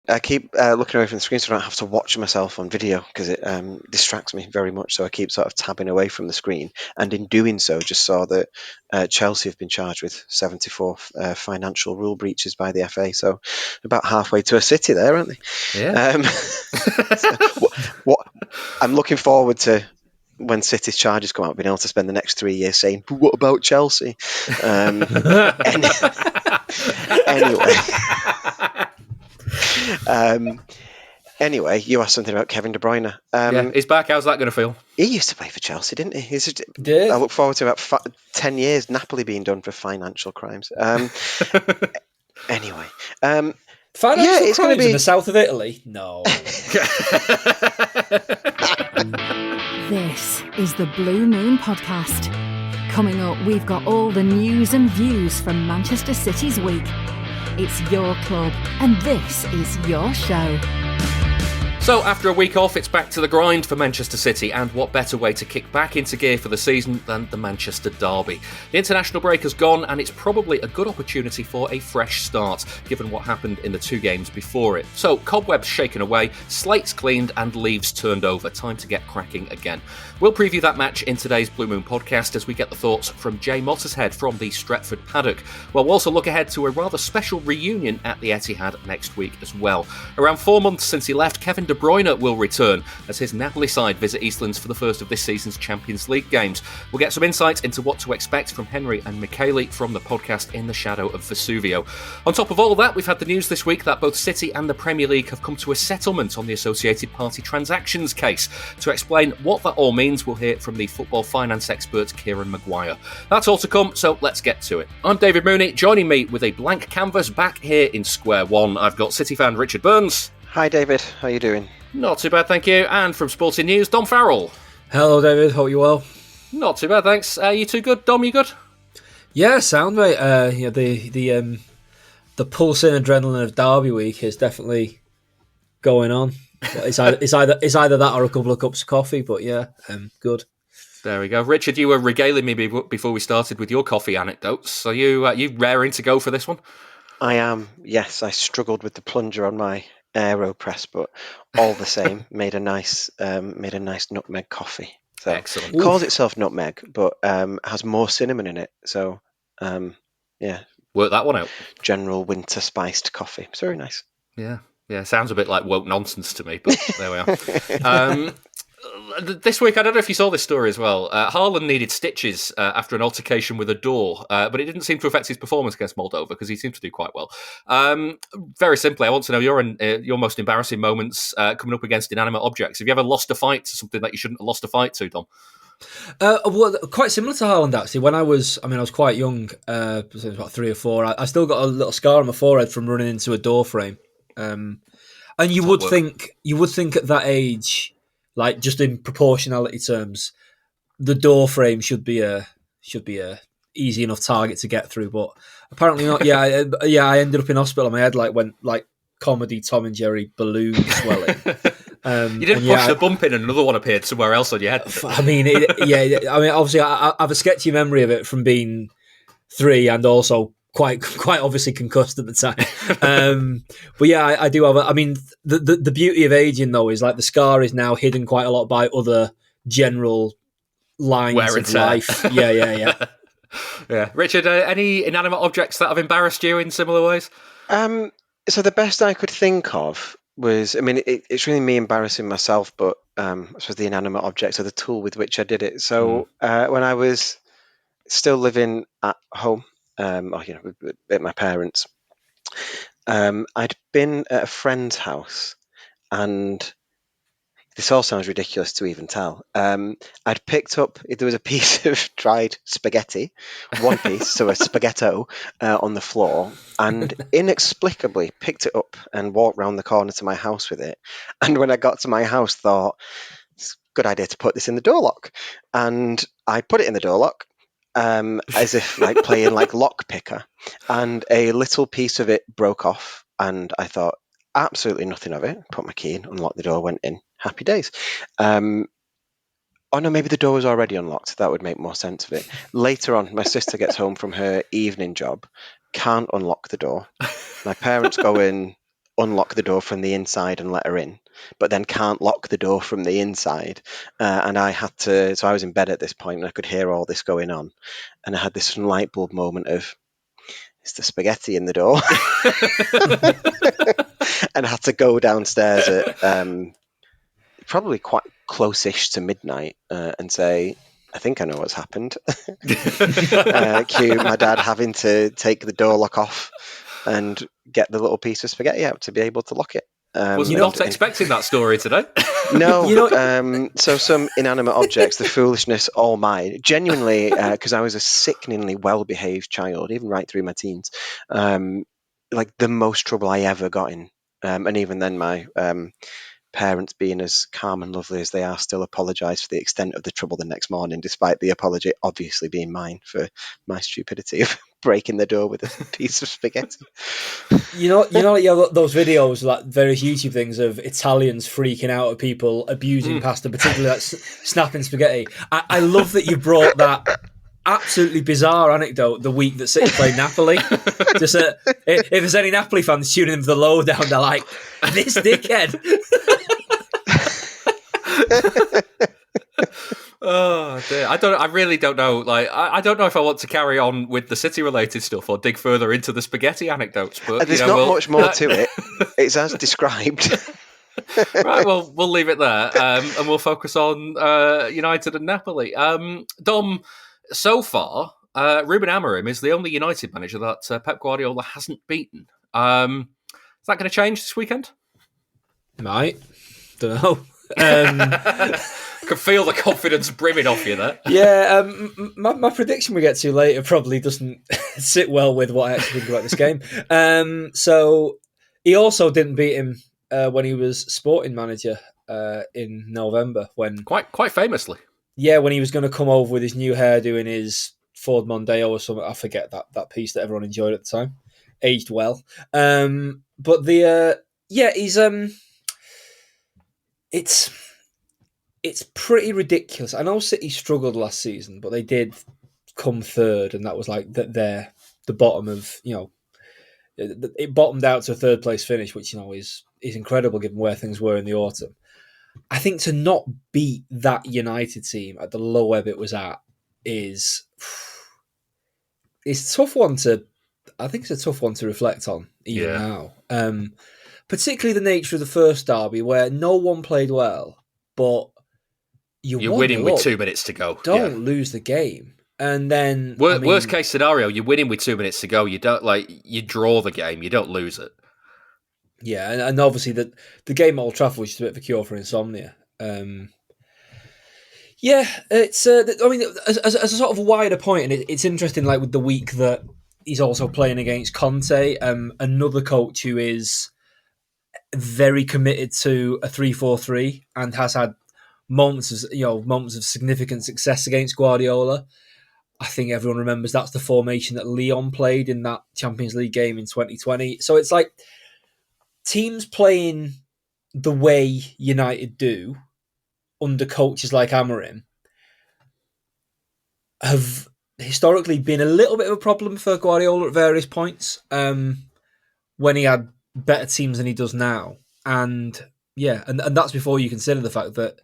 I keep looking away from the screen so I don't have to watch myself on video because it distracts me very much. So I keep sort of tabbing away from the screen, and in doing so, just saw that Chelsea have been charged with 74 financial rule breaches by the FA. So about halfway to a city there, aren't they? Yeah. What I'm looking forward to when City's charges come out, being able to spend the next 3 years saying, "But what about Chelsea?" Anyway, you asked something about Kevin De Bruyne. Yeah, he's back. How's that going to feel? He used to play for Chelsea, didn't he? Did. I look forward to about 10 years Napoli being done for financial crimes. Anyway. Financial it's crimes going to be in the south of Italy? No. This is the Blue Moon Podcast. Coming up, we've got all the news and views from Manchester City's week. It's your club, and this is your show. So, after a week off, it's back to the grind for Manchester City, and what better way to kick back into gear for the season than the Manchester derby? The international break has gone, and it's probably a good opportunity for a fresh start, given what happened in the 2 games before it. So, cobwebs shaken away, slates cleaned, and leaves turned over. Time to get cracking again. We'll preview that match in today's Blue Moon podcast as we get the thoughts from Jay Mottershead from the Stretford Paddock. We'll also look ahead to a rather special reunion at the Etihad next week as well. Around 4 months since he left, Kevin De Bruyne will return as his Napoli side visit Eastlands for the first of this season's Champions League games. We'll get some insight into what to expect from Henry and Michele from the podcast In the Shadow of Vesuvio. On top of all of that, we've had the news this week that both City and the Premier League have come to a settlement on the associated party transactions case. To explain what that all means, we'll hear from the football finance expert Kieran Maguire. That's all to come, so let's get to it. I'm David Mooney. Joining me with a blank canvas back here in Square One, I've got City fan Richard Burns. Hi David, how are you doing? Not too bad, thank you. And from Sporting News, Dom Farrell. Hello, David. Hope you're well. Not too bad, thanks. You two good? Dom, you good? Yeah, sound mate. The pulsing adrenaline of Derby week is definitely going on. It's either that or a couple of cups of coffee. But yeah, good. There we go. Richard, you were regaling me before we started with your coffee anecdotes. Are you raring to go for this one? I am. Yes, I struggled with the plunger on my AeroPress, but all the same, made a nice nutmeg coffee. So excellent. It calls itself nutmeg, but has more cinnamon in it. So yeah, work that one out. General winter spiced coffee. It's very nice. Yeah, sounds a bit like woke nonsense to me, but there we are. This week, I don't know if you saw this story as well. Haaland needed stitches after an altercation with a door, but it didn't seem to affect his performance against Moldova because he seemed to do quite well. Very simply, I want to know your most embarrassing moments coming up against inanimate objects. Have you ever lost a fight to something that you shouldn't have lost a fight to, Dom? Well, quite similar to Haaland actually. When I was quite young, I was about 3 or 4. I still got a little scar on my forehead from running into a door frame. And you would think at that age, like just in proportionality terms, the door frame should be a easy enough target to get through, but apparently not. I ended up in hospital. My head went like comedy Tom and Jerry balloon swelling. You didn't push the bump in and another one appeared somewhere else on your head. Obviously I have a sketchy memory of it from being 3 and also quite obviously concussed at the time. But yeah, I do have the beauty of aging though is like the scar is now hidden quite a lot by other general lines of life. Yeah. Yeah. Richard, any inanimate objects that have embarrassed you in similar ways? So the best I could think of was, it's really me embarrassing myself, but I suppose the inanimate objects are the tool with which I did it. So when I was still living at home, at my parents, I'd been at a friend's house, and this all sounds ridiculous to even tell. I'd picked up, there was a piece of dried spaghetti, one piece, so a spaghetto on the floor, and inexplicably picked it up and walked round the corner to my house with it. And when I got to my house, thought, it's a good idea to put this in the door lock. And I put it in the door lock, as if playing lock picker, and a little piece of it broke off, and I thought absolutely nothing of it. Put my key in, unlocked the door, went in. Happy days. Oh no, maybe the door was already unlocked. That would make more sense of it. Later on, my sister gets home from her evening job, can't unlock the door. My parents go in, unlock the door from the inside and let her in, but then can't lock the door from the inside. And I had to, so I was in bed at this point and I could hear all this going on. And I had this light bulb moment of, is the spaghetti in the door? And I had to go downstairs at probably quite close-ish to midnight and say, I think I know what's happened. Cue my dad having to take the door lock off and get the little piece of spaghetti out to be able to lock it. Was not expecting that story today. No, so some inanimate objects, the foolishness, all mine. Genuinely, because I was a sickeningly well-behaved child, even right through my teens. Like the most trouble I ever got in. And even then my parents, being as calm and lovely as they are, still apologised for the extent of the trouble the next morning, despite the apology obviously being mine for my stupidity of breaking the door with a piece of spaghetti. You know, those videos, like various YouTube things of Italians freaking out at people abusing pasta, particularly like snapping spaghetti. I love that you brought that absolutely bizarre anecdote the week that City played Napoli. Just if there's any Napoli fans tuning in for the lowdown, they're like, this dickhead. Oh dear. I really don't know. Like, I don't know if I want to carry on with the City-related stuff or dig further into the spaghetti anecdotes. But there's not much more to it. It's as described. Right. Well, we'll leave it there, and we'll focus on United and Napoli. Dom, so far, Ruben Amorim is the only United manager that Pep Guardiola hasn't beaten. Is that going to change this weekend? Might. Don't know. I can feel the confidence brimming off you there. Yeah, my prediction we get to later probably doesn't sit well with what I actually think about this game. So he also didn't beat him when he was Sporting manager in November. When quite famously. Yeah, when he was going to come over with his new hair doing his Ford Mondeo or something. I forget that piece that everyone enjoyed at the time. Aged well. But he's it's pretty ridiculous. I know City struggled last season, but they did come third, and that was like the bottom of, it bottomed out to a third place finish, which is incredible given where things were in the autumn. I think to not beat that United team at the low ebb it was at it's a tough one to reflect on even now. Particularly the nature of the first derby where no one played well, but you're winning with 2 minutes to go. Don't lose the game. And then worst case scenario, you're winning with 2 minutes to go. You don't you draw the game, you don't lose it. Yeah, and obviously the game at Old Trafford was just a bit of a cure for insomnia. It's as a sort of wider point, and it's interesting, like with the week that he's also playing against Conte, another coach who is very committed to a 3-4-3 and has had moments of significant success against Guardiola. I think everyone remembers that's the formation that Lyon played in that Champions League game in 2020. So it's like teams playing the way United do under coaches like Amorim have historically been a little bit of a problem for Guardiola at various points when he had better teams than he does now. And that's before you consider the fact that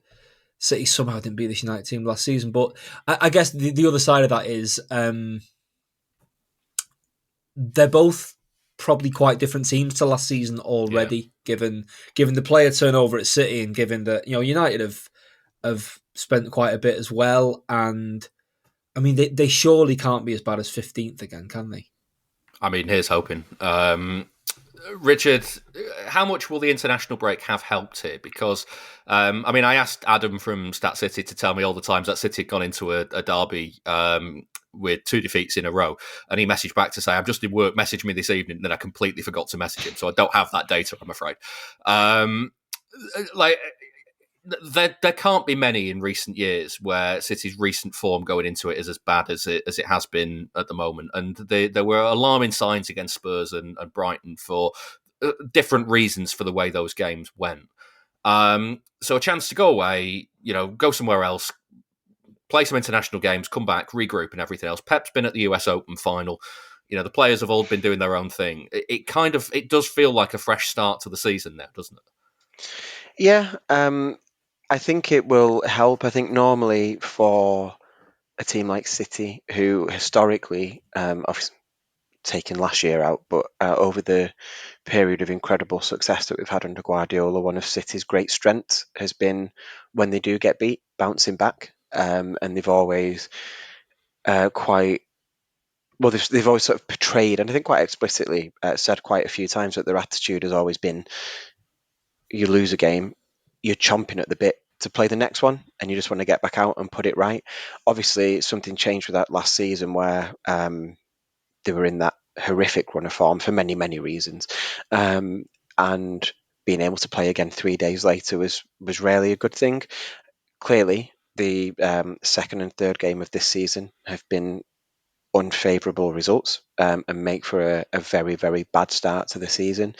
City somehow didn't beat this United team last season. But I guess the other side of that is they're both probably quite different teams to last season already, given the player turnover at City and given that United have spent quite a bit as well. And I mean, they surely can't be as bad as 15th again, can they? I mean, here's hoping. Richard, how much will the international break have helped here? Because, I asked Adam from Stat City to tell me all the times that City had gone into a derby with 2 defeats in a row, and he messaged back to say, I'm just in work, message me this evening, and then I completely forgot to message him, so I don't have that data, I'm afraid. There can't be many in recent years where City's recent form going into it is as bad as it has been at the moment. And there were alarming signs against Spurs and Brighton for different reasons for the way those games went. So a chance to go away, go somewhere else, play some international games, come back, regroup and everything else. Pep's been at the US Open final. the players have all been doing their own thing. It does feel like a fresh start to the season now, doesn't it? Yeah, I think it will help. I think normally for a team like City, who historically, obviously taken last year out, but over the period of incredible success that we've had under Guardiola, one of City's great strengths has been when they do get beat, bouncing back. And they've always quite well, they've always sort of portrayed, and I think quite explicitly said quite a few times that their attitude has always been: you lose a game, you're chomping at the bit to play the next one, and you just want to get back out and put it right. Obviously, something changed with that last season where they were in that horrific run of form for many, many reasons. And being able to play again 3 days later was rarely a good thing. Clearly, the second and third game of this season have been unfavourable results and make for a very, very bad start to the season.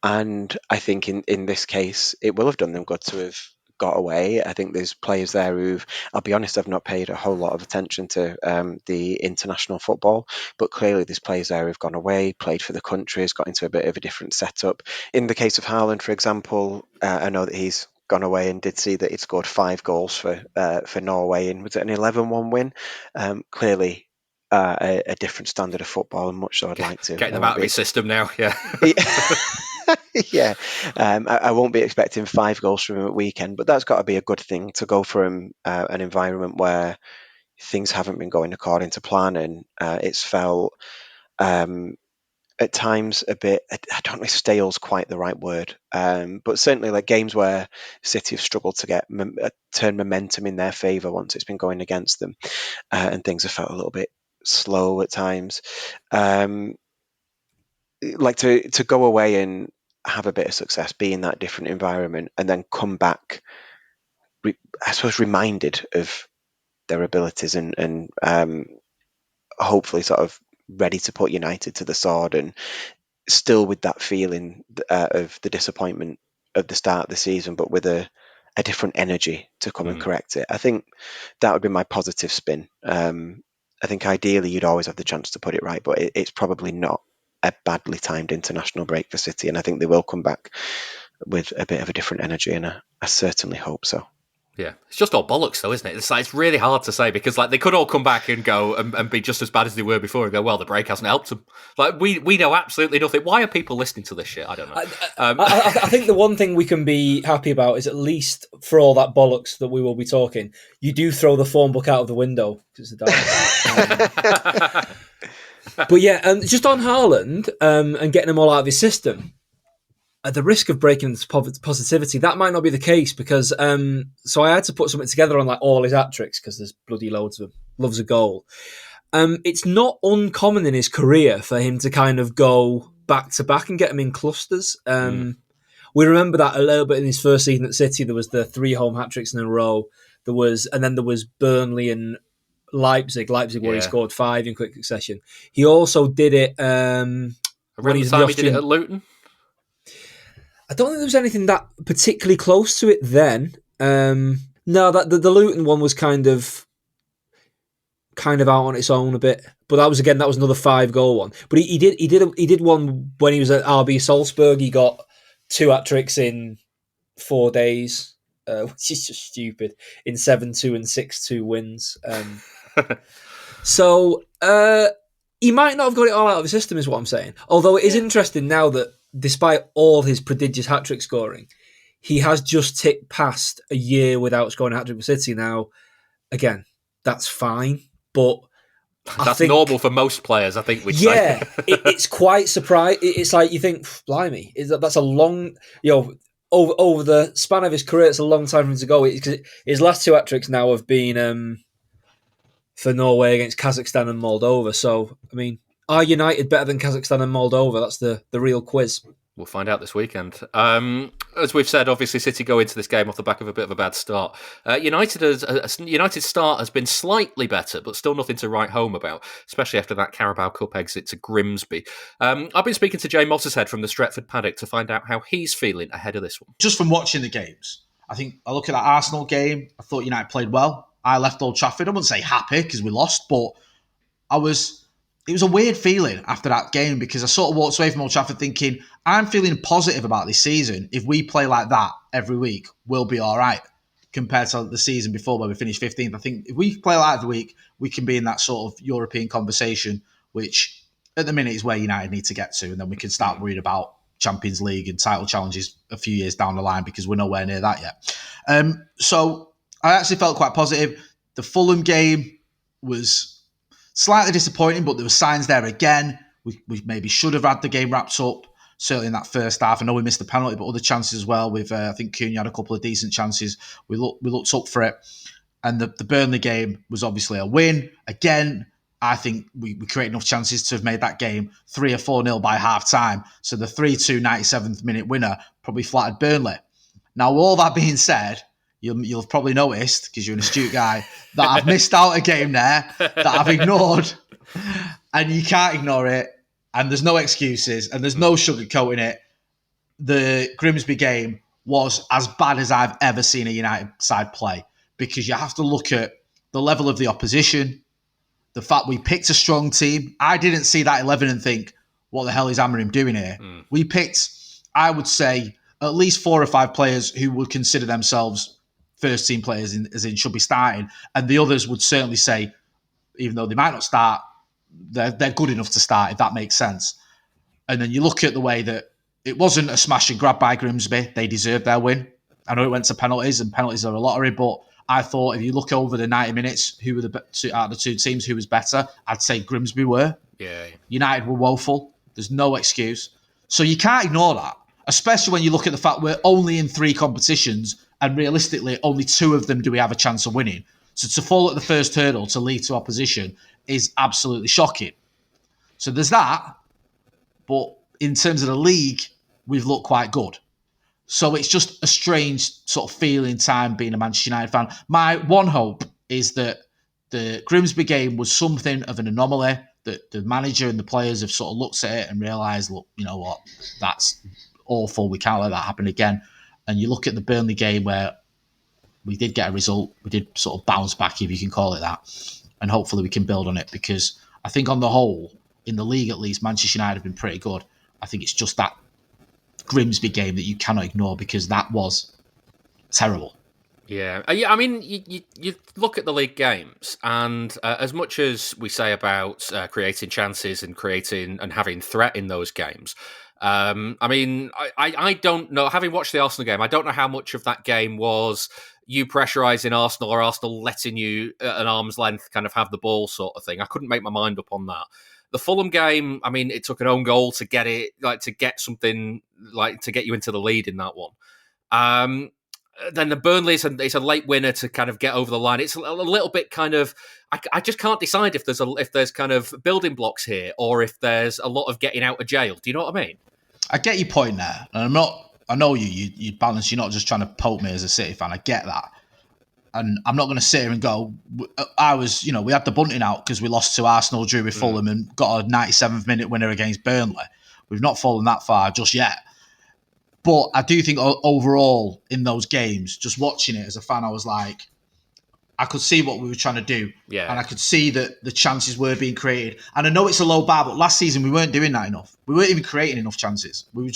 And I think in this case, it will have done them good to have got away. I think there's players there who've, I'll be honest, I've not paid a whole lot of attention to the international football, but clearly there's players there who've gone away, played for the country, has got into a bit of a different setup. In the case of Haaland, for example, I know that he's gone away and did see that he'd scored 5 goals for Norway in, was it an 11-1 win? Clearly a different standard of football, and much so I'd like to. Getting them out of his system now, yeah. Yeah, I won't be expecting 5 goals from him at weekend, but that's got to be a good thing to go from an environment where things haven't been going according to plan, and it's felt at times a bit, I don't know if stale's quite the right word, but certainly like games where City have struggled to get turn momentum in their favour once it's been going against them, and things have felt a little bit slow at times. Like to go away and have a bit of success, be in that different environment, and then come back, I suppose, reminded of their abilities and hopefully sort of ready to put United to the sword, and still with that feeling of the disappointment of the start of the season, but with a different energy to come and correct it. I think that would be my positive spin. I think ideally you'd always have the chance to put it right, but it's probably not a badly timed international break for City, and I think they will come back with a bit of a different energy, and I certainly hope so. Yeah, it's just all bollocks, though, isn't it? It's really hard to say because they could all come back and go and be just as bad as they were before and go, well, the break hasn't helped them. We know absolutely nothing. Why are people listening to this shit? I don't know. I think the one thing we can be happy about is, at least for all that bollocks that we will be talking, you do throw the phone book out of the window because it's a But yeah, just on Haaland and getting them all out of his system, at the risk of breaking this positivity, that might not be the case because so I had to put something together on like all his hat-tricks because there's bloody loads of them. Loves a goal. It's not uncommon in his career for him to kind of go back-to-back and get them in clusters. We remember that a little bit in his first season at City. There was the 3 home hat-tricks in a row. There was Burnley and Leipzig where he scored 5 in quick succession. He also did it around the time he did it at Luton. I don't think there was anything that particularly close to it then. No, that the Luton one was kind of out on its own a bit. But that was another 5-goal one. But he did one when he was at RB Salzburg. He got 2 hat-tricks in 4 days, which is just stupid, in 7-2 and 6-2 wins. So he might not have got it all out of the system, is what I'm saying. Although it is interesting now that despite all his prodigious hat-trick scoring, he has just ticked past a year without scoring a hat-trick for City. Now, again, that's fine, but that's normal for most players, I think we'd say. It's quite surprising. It's like you think, blimey, that's a long, over the span of his career, it's a long time for him to go. Because his last 2 hat-tricks now have been for Norway against Kazakhstan and Moldova. So, I mean, are United better than Kazakhstan and Moldova? That's the real quiz. We'll find out this weekend. As we've said, obviously City go into this game off the back of a bit of a bad start. United's start has been slightly better, but still nothing to write home about, especially after that Carabao Cup exit to Grimsby. I've been speaking to Jay Mottershead from the Stretford Paddock to find out how he's feeling ahead of this one. Just from watching the games, I think I look at that Arsenal game, I thought United played well. I left Old Trafford, I wouldn't say happy because we lost, but I was it was a weird feeling after that game because I sort of walked away from Old Trafford thinking, I'm feeling positive about this season. If we play like that every week, we'll be all right compared to the season before where we finished 15th. I think if we play like that every week, we can be in that sort of European conversation, which at the minute is where United need to get to. And then we can start worrying about Champions League and title challenges a few years down the line because we're nowhere near that yet. So I actually felt quite positive. The Fulham game was slightly disappointing, but there were signs there again. We maybe should have had the game wrapped up, certainly in that first half. I know we missed the penalty, but other chances as well. With I think Cunha had a couple of decent chances. We looked up for it. And the Burnley game was obviously a win. Again, I think we created enough chances to have made that game 3 or 4-0 by half-time. So the 3-2 97th minute winner probably flattered Burnley. Now, all that being said, you'll have probably noticed, because you're an astute guy, that I've missed out a game there that I've ignored. And you can't ignore it. And there's no excuses. And there's no sugarcoating it. The Grimsby game was as bad as I've ever seen a United side play. Because you have to look at the level of the opposition, the fact we picked a strong team. I didn't see that 11 and think, what the hell is Amorim doing here? We picked, I would say, at least 4 or 5 players who would consider themselves first team players, as in should be starting. And the others would certainly say, even though they might not start, they're good enough to start, if that makes sense. And then you look at the way that it wasn't a smash and grab by Grimsby. They deserved their win. I know it went to penalties, and penalties are a lottery, but I thought if you look over the 90 minutes, who were out of the two teams, who was better, I'd say Grimsby were. Yeah. United were woeful. There's no excuse. So you can't ignore that, especially when you look at the fact we're only in 3 competitions and realistically only 2 of them do we have a chance of winning. So to fall at the first hurdle to lead to opposition is absolutely shocking. So there's that. But in terms of the league, we've looked quite good. So it's just a strange sort of feeling time being a Manchester United fan. My one hope is that the Grimsby game was something of an anomaly, that the manager and the players have sort of looked at it and realised, look, you know what, that's awful. We can't let that happen again. And you look at the Burnley game where we did get a result. We did sort of bounce back, if you can call it that. And hopefully we can build on it because I think on the whole, in the league at least, Manchester United have been pretty good. I think it's just that Grimsby game that you cannot ignore because that was terrible. Yeah, I mean, you look at the league games, and as much as we say about creating chances and creating and having threat in those games, I mean, I don't know. Having watched the Arsenal game, I don't know how much of that game was you pressurising Arsenal or Arsenal letting you at an arm's length kind of have the ball sort of thing. I couldn't make my mind up on that. The Fulham game, I mean, it took an own goal to get it, like to get something, like to get you into the lead in that one. Then the Burnley, it's a late winner to kind of get over the line. It's a little bit kind of, I just can't decide if there's kind of building blocks here or if there's a lot of getting out of jail. Do you know what I mean? I get your point there, and I know you balance. You're not just trying to poke me as a City fan. I get that. And I'm not going to sit here and go, we had the bunting out because we lost to Arsenal, drew with Fulham and got a 97th minute winner against Burnley. We've not fallen that far just yet. But I do think overall in those games, just watching it as a fan, I was like, I could see what we were trying to do. Yeah. And I could see that the chances were being created. And I know it's a low bar, but last season we weren't doing that enough. We weren't even creating enough chances. We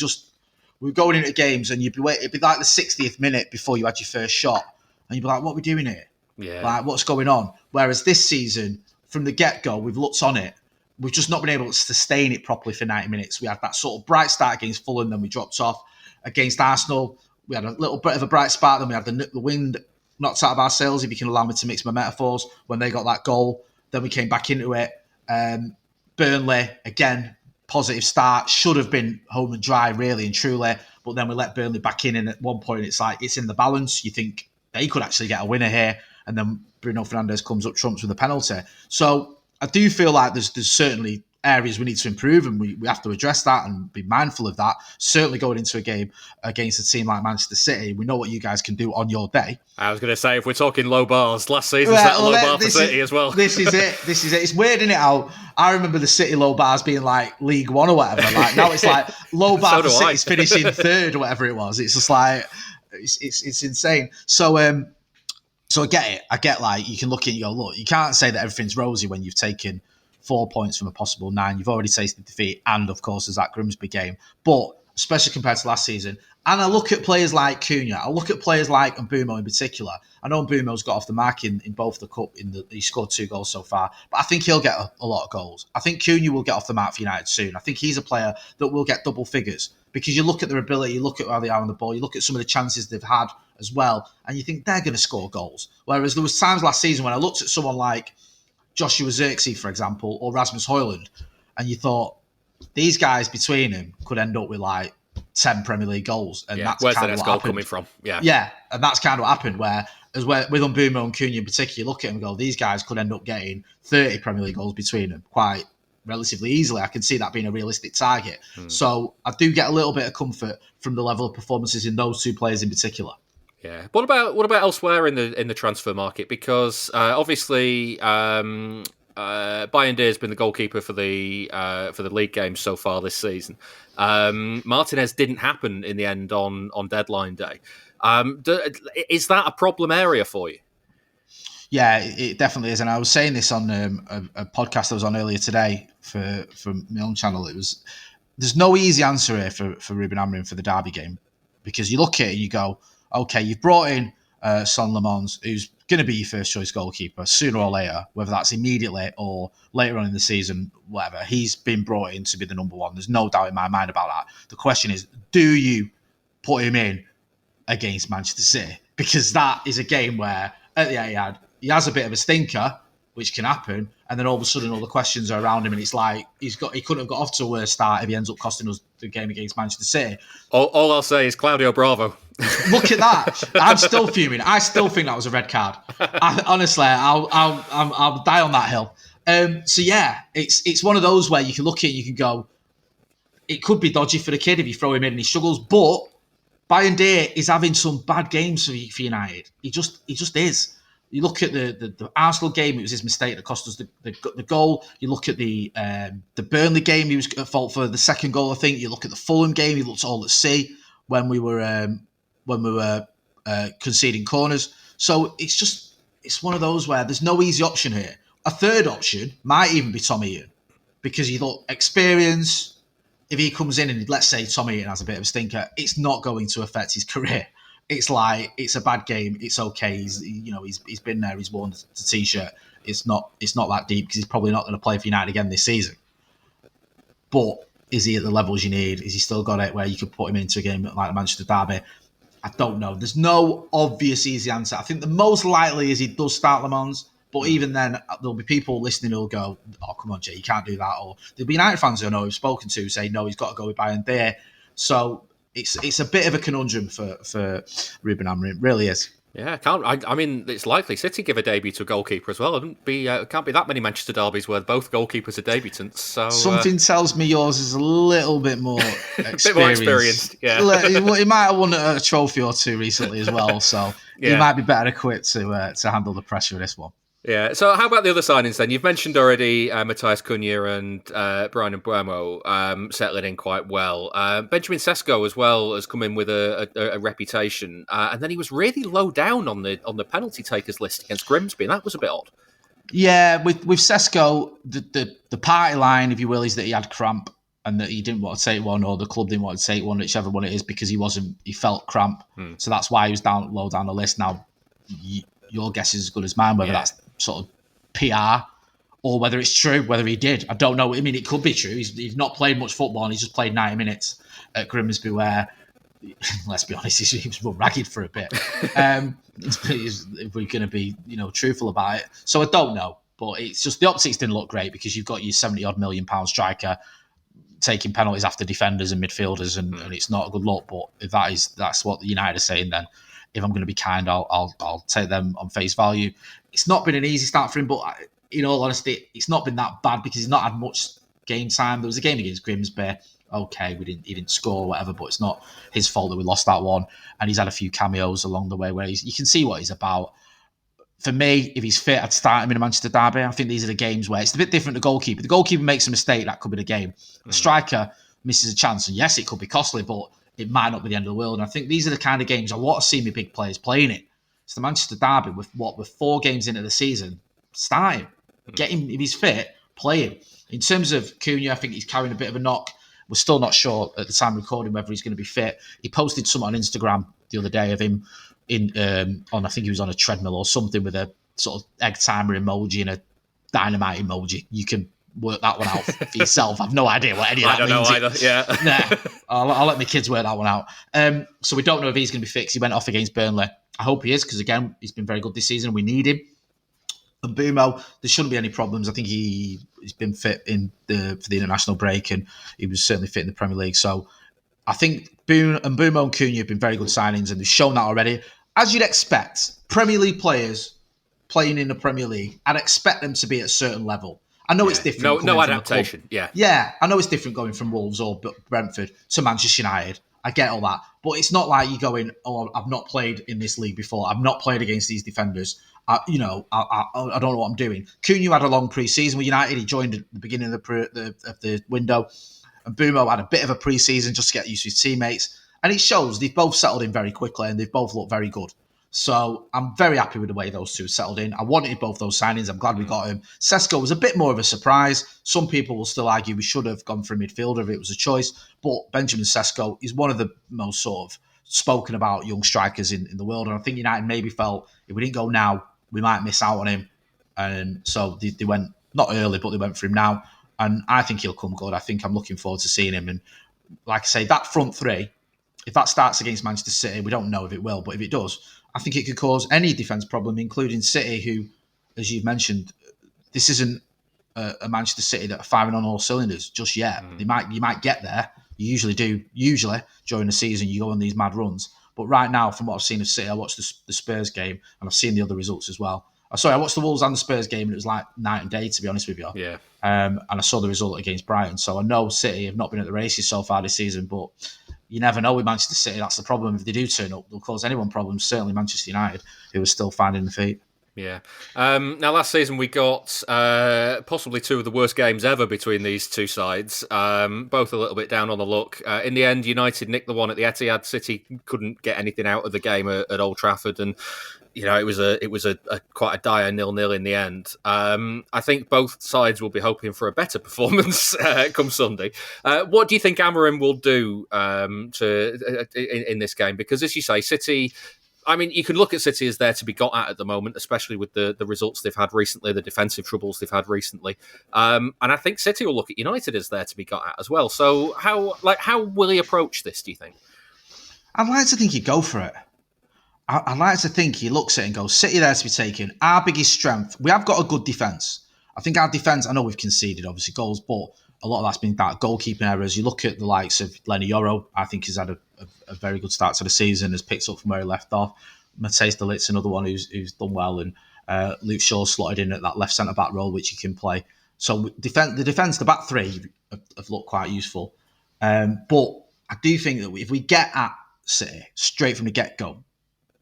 were going into games and it'd be like the 60th minute before you had your first shot. And you'd be like, what are we doing here? Yeah. Like, what's going on? Whereas this season, from the get-go, we've looked on it. We've just not been able to sustain it properly for 90 minutes. We had that sort of bright start against Fulham, then we dropped off. Against Arsenal, we had a little bit of a bright spark, then we had the wind knocked out of our sails, if you can allow me to mix my metaphors, when they got that goal. Then we came back into it. Burnley, again, positive start. Should have been home and dry, really and truly. But then we let Burnley back in, and at one point it's like, it's in the balance. You think they could actually get a winner here, and then Bruno Fernandes comes up trumps with a penalty. So I do feel like there's certainly areas we need to improve, and we have to address that and be mindful of that. Certainly going into a game against a team like Manchester City, we know what you guys can do on your day. I was going to say, if we're talking low bars, last season's set a low bar for City as well. This is it. It's weird, isn't it? How I remember the City low bars being like League One or whatever. Like now it's like low bar for City's finishing 3rd or whatever it was. It's just like it's insane. So I get it. I get like you can look at it and go, look, you can't say that everything's rosy when you've taken 4 points from a possible 9. You've already tasted defeat, and of course there's that Grimsby game. But especially compared to last season, and I look at players like Cunha, I look at players like Mbumo in particular. I know Mbumo's got off the mark in both the cup. He scored 2 goals so far, but I think he'll get a lot of goals. I think Cunha will get off the mark for United soon. I think he's a player that will get double figures, because you look at their ability, you look at how they are on the ball, you look at some of the chances they've had as well, and you think they're going to score goals. Whereas there was times last season when I looked at someone like Joshua Zirkzee, for example, or Rasmus Højlund, and you thought, these guys between them could end up with like 10 Premier League goals. And that's where's kind the of next what goal happened. coming from? Yeah, and that's kind of what happened, with Mbumo and Cunha in particular, you look at them and go, these guys could end up getting 30 Premier League goals between them quite relatively easily. I can see that being a realistic target. So I do get a little bit of comfort from the level of performances in those 2 players in particular. Yeah. What about elsewhere in the transfer market? Because obviously Bayindir has been the goalkeeper for the league games so far this season. Martinez didn't happen in the end on deadline day. Is that a problem area for you? Yeah, it definitely is. And I was saying this on a podcast I was on earlier today for my own channel. There's no easy answer here for Ruben Amorim for the Derby game, because you look at it and you go, okay, you've brought in Son Lemons, who's going to be your first choice goalkeeper sooner or later, whether that's immediately or later on in the season, whatever. He's been brought in to be the number one. There's no doubt in my mind about that. The question is, do you put him in against Manchester City? Because that is a game where at the Etihad, he has a bit of a stinker, which can happen, and then all of a sudden all the questions are around him, and it's like he couldn't have got off to a worse start if he ends up costing us the game against Manchester City. All I'll say is Claudio Bravo. Look at that! I'm still fuming. I still think that was a red card. Honestly, I'll die on that hill. So yeah, it's one of those where you can look at it and you can go, it could be dodgy for the kid if you throw him in and he struggles, but Bayindir is having some bad games for United. He just is. You look at the Arsenal game; it was his mistake that cost us the goal. You look at the Burnley game; he was at fault for the second goal. I think. You look at the Fulham game; he looked all at sea when we were conceding corners. So it's one of those where there's no easy option here. A third option might even be Tom Eaton, because you look experience. If he comes in and let's say Tom Eaton has a bit of a stinker, it's not going to affect his career. It's like, it's a bad game. It's okay. He's been there. He's worn the t-shirt. It's not that deep, because he's probably not going to play for United again this season. But is he at the levels you need? Is he still got it where you could put him into a game like the Manchester Derby? I don't know. There's no obvious easy answer. I think the most likely is he does start Le Mans, but even then there'll be people listening who'll go, oh, come on, Jay, you can't do that. Or there'll be United fans who I know we've spoken to say, no, he's got to go with Bayindir. So it's a bit of a conundrum for Ruben Amorim. It really is. Yeah, I mean, it's likely City give a debut to a goalkeeper as well. It can't be that many Manchester derbies where both goalkeepers are debutants. So something tells me yours is a little bit more experienced. bit more experienced, yeah. He might have won a trophy or 2 recently as well, so he might be better equipped to handle the pressure of this one. Yeah, so how about the other signings then? You've mentioned already Matthias Cunha and Brian Mbuemo settling in quite well. Benjamin Sesko as well has come in with a reputation, and then he was really low down on the penalty takers list against Grimsby, and that was a bit odd. Yeah, with Sesko, the party line, if you will, is that he had cramp and that he didn't want to take one, or the club didn't want to take one, whichever one it is, because he felt cramp. So that's why he was low down the list. Now, your guess is as good as mine, whether that's sort of PR or whether it's true, whether he did. I don't know. I mean, it could be true. He's not played much football, and he's just played 90 minutes at Grimsby where, let's be honest, he was ragged for a bit. If we're going to be, truthful about it. So I don't know, but it's just the optics didn't look great, because you've got your £70-odd million striker taking penalties after defenders and midfielders, and it's not a good look. But if that's what United are saying, then if I'm going to be kind, I'll take them on face value. It's not been an easy start for him, but in all honesty, it's not been that bad, because he's not had much game time. There was a game against Grimsby. Okay, he didn't score or whatever, but it's not his fault that we lost that one. And he's had a few cameos along the way where you can see what he's about. For me, if he's fit, I'd start him in a Manchester derby. I think these are the games where it's a bit different to goalkeeper. The goalkeeper makes a mistake, that could be the game. The striker misses a chance, and yes, it could be costly, but it might not be the end of the world. And I think these are the kind of games I want to see my big players playing it. It's the Manchester derby with 4 games into the season. Start him. Get him, if he's fit, playing. In terms of Cunha, I think he's carrying a bit of a knock. We're still not sure at the time of recording whether he's going to be fit. He posted something on Instagram the other day of him I think he was on a treadmill or something with a sort of egg timer emoji and a dynamite emoji. You can work that one out for yourself. I've no idea what any of that means. I don't know either. Yeah. Nah, I'll let my kids work that one out. So we don't know if he's going to be fixed. He went off against Burnley. I hope he is, because again, he's been very good this season. We need him. And Bumo, there shouldn't be any problems. I think he's been fit for the international break, and he was certainly fit in the Premier League. So I think Bumo and Cunha have been very good signings, and they've shown that already. As you'd expect, Premier League players playing in the Premier League, I'd expect them to be at a certain level. I know it's different. No adaptation. Yeah, I know it's different going from Wolves or Brentford to Manchester United. I get all that. But it's not like you're going, I've not played in this league before. I've not played against these defenders. I don't know what I'm doing. Cunha had a long pre-season with United. He joined at the beginning of the window. And Bumo had a bit of a pre-season just to get used to his teammates. And it shows they've both settled in very quickly and they've both looked very good. So I'm very happy with the way those two settled in. I wanted both those signings. I'm glad we got him. Sesko was a bit more of a surprise. Some people will still argue we should have gone for a midfielder if it was a choice. But Benjamin Sesko is one of the most sort of spoken about young strikers in the world. And I think United maybe felt if we didn't go now, we might miss out on him. And so they went, not early, but they went for him now. And I think he'll come good. I think I'm looking forward to seeing him. And like I say, that front three, if that starts against Manchester City, we don't know if it will, but if it does, I think it could cause any defence problem, including City, who, as you've mentioned, this isn't a Manchester City that are firing on all cylinders just yet. You might get there. You usually do. Usually during the season, you go on these mad runs. But right now, from what I've seen of City, I watched the Spurs game, and I've seen the other results as well. I watched the Wolves and the Spurs game, and it was like night and day, to be honest with you. Yeah. And I saw the result against Brighton. So I know City have not been at the races so far this season, but you never know with Manchester City. That's the problem. If they do turn up, they'll cause anyone problems. Certainly Manchester United, who are still finding the feet. Yeah. Now, last season we got possibly two of the worst games ever between these two sides, both a little bit down on the luck. In the end, United nicked the one at the Etihad. City couldn't get anything out of the game at Old Trafford, and it was a quite a dire 0-0 in the end. I think both sides will be hoping for a better performance come Sunday. What do you think Amorim will do in this game? Because, as you say, City, I mean, you can look at City as there to be got at the moment, especially with the results they've had recently, the defensive troubles they've had recently. And I think City will look at United as there to be got at as well. So how will he approach this, do you think? I'd like to think he'd go for it. I'd like to think he looks at it and goes, City there to be taken. Our biggest strength, we have got a good defence. I think our defence, I know we've conceded, obviously, goals, but a lot of that's been that goalkeeping errors. You look at the likes of Lenny Yoro, I think he's had a very good start to the season, has picked up from where he left off. Matthijs de Ligt's another one who's done well, and Luke Shaw slotted in at that left centre-back role, which he can play. So the back three have looked quite useful. But I do think that if we get at City straight from the get-go,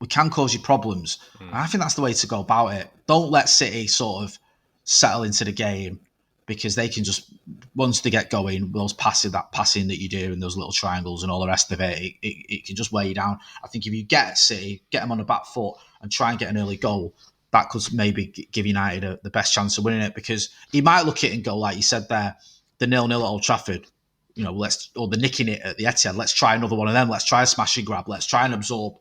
we can cause you problems. And I think that's the way to go about it. Don't let City sort of settle into the game, because they can just, once they get going, those passing that you do and those little triangles and all the rest of it, it can just weigh you down. I think if you get at City, get them on the back foot and try and get an early goal, that could maybe give United the best chance of winning it, because he might look at it and go, like you said there, the 0-0 at Old Trafford, or the nicking it at the Etihad, let's try another one of them, let's try a smash and grab, let's try and absorb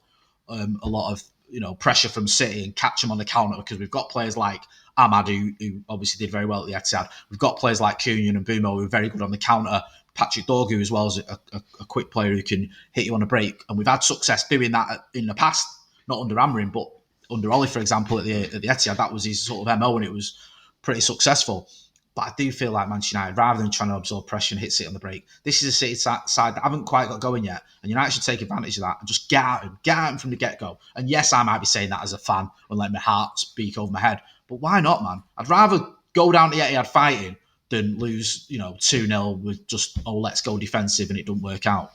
a lot of pressure from City and catch them on the counter, because we've got players like Ahmad, who obviously did very well at the Etihad. We've got players like Cunha and Bumo who are very good on the counter. Patrick Dorgu as well as a quick player who can hit you on a break. And we've had success doing that in the past, not under Amorim, but under Ollie, for example, at the Etihad. That was his sort of MO, and it was pretty successful. But I do feel like Manchester United, rather than trying to absorb pressure and hit City on the break, this is a City side that haven't quite got going yet. And United should take advantage of that and just get at him from the get-go. And yes, I might be saying that as a fan and let my heart speak over my head. But why not, man? I'd rather go down to Etihad fighting than lose, 2-0 with just, let's go defensive and it doesn't work out.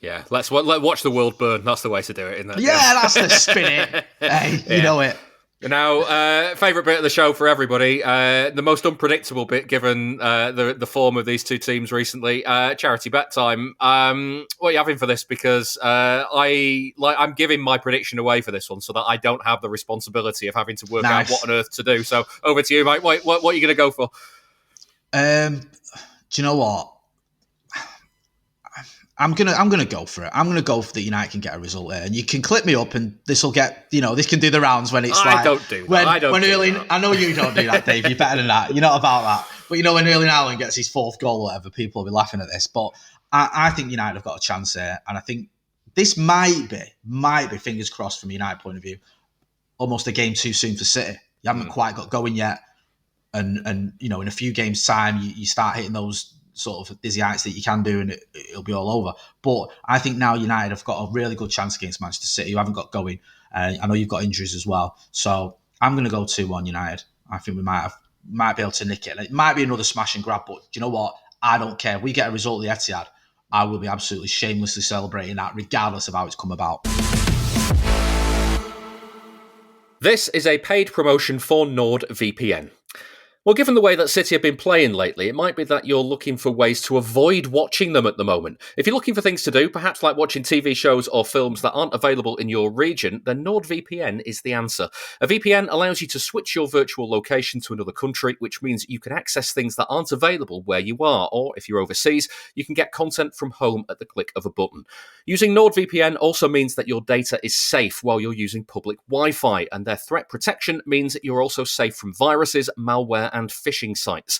Yeah, let's watch the world burn. That's the way to do it, isn't it? Yeah, that's the spin it. Hey, you know it. Now, favourite bit of the show for everybody, the most unpredictable bit given the form of these two teams recently, charity bet time. What are you having for this? Because I'm giving my prediction away for this one so that I don't have the responsibility of having to work out what on earth to do. So over to you, mate. What are you going to go for? Do you know what? I'm gonna go for it. I'm gonna go for that United can get a result here, and you can clip me up, and this will get this can do the rounds when it's I don't do that. I don't do that. I know you don't do that, Dave. You're better than that. You're not about that. But when Erling Haaland gets his 4th goal, or whatever, people will be laughing at this. But I think United have got a chance here, and I think this might be fingers crossed from a United point of view, almost a game too soon for City. You haven't quite got going yet, and in a few games' time, you start hitting those sort of dizzy heights that you can do, and it'll be all over. But I think now United have got a really good chance against Manchester City, who haven't got going. I know you've got injuries as well, so I'm going to go 2-1 United. I think we might be able to nick it. It might be another smash and grab, but do you know what? I don't care. If we get a result at the Etihad, I will be absolutely shamelessly celebrating that, regardless of how it's come about. This is a paid promotion for NordVPN. Well, given the way that City have been playing lately, it might be that you're looking for ways to avoid watching them at the moment. If you're looking for things to do, perhaps like watching TV shows or films that aren't available in your region, then NordVPN is the answer. A VPN allows you to switch your virtual location to another country, which means you can access things that aren't available where you are, or if you're overseas, you can get content from home at the click of a button. Using NordVPN also means that your data is safe while you're using public Wi-Fi, and their threat protection means that you're also safe from viruses, malware, and phishing sites.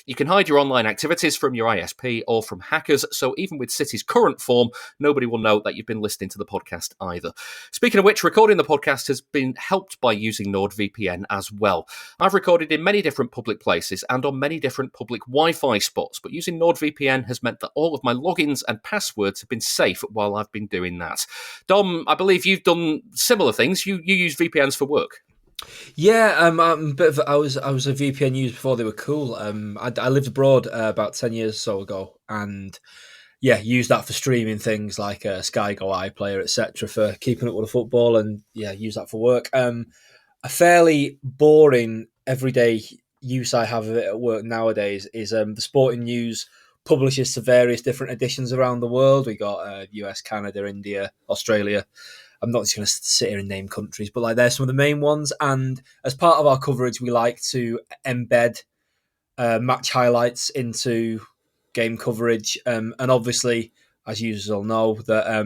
You can hide your online activities from your ISP or from hackers, so even with City's current form, nobody will know that you've been listening to the podcast either. Speaking of which, recording the podcast has been helped by using NordVPN as well. I've recorded in many different public places and on many different public Wi-Fi spots, but using NordVPN has meant that all of my logins and passwords have been safe while I've been doing that. Dom, I believe you've done similar things. You use VPNs for work. Yeah, I'm a bit of. I was a VPN user before they were cool. I lived abroad about 10 years or so ago, and used that for streaming things like Sky Go, iPlayer, etc. for keeping up with the football, and use that for work. A fairly boring everyday use I have of it at work nowadays is the sporting news publishes to various different editions around the world. We got US, Canada, India, Australia. I'm not just going to sit here and name countries, but they're some of the main ones. And as part of our coverage, we like to embed match highlights into game coverage. And obviously, as users all know, that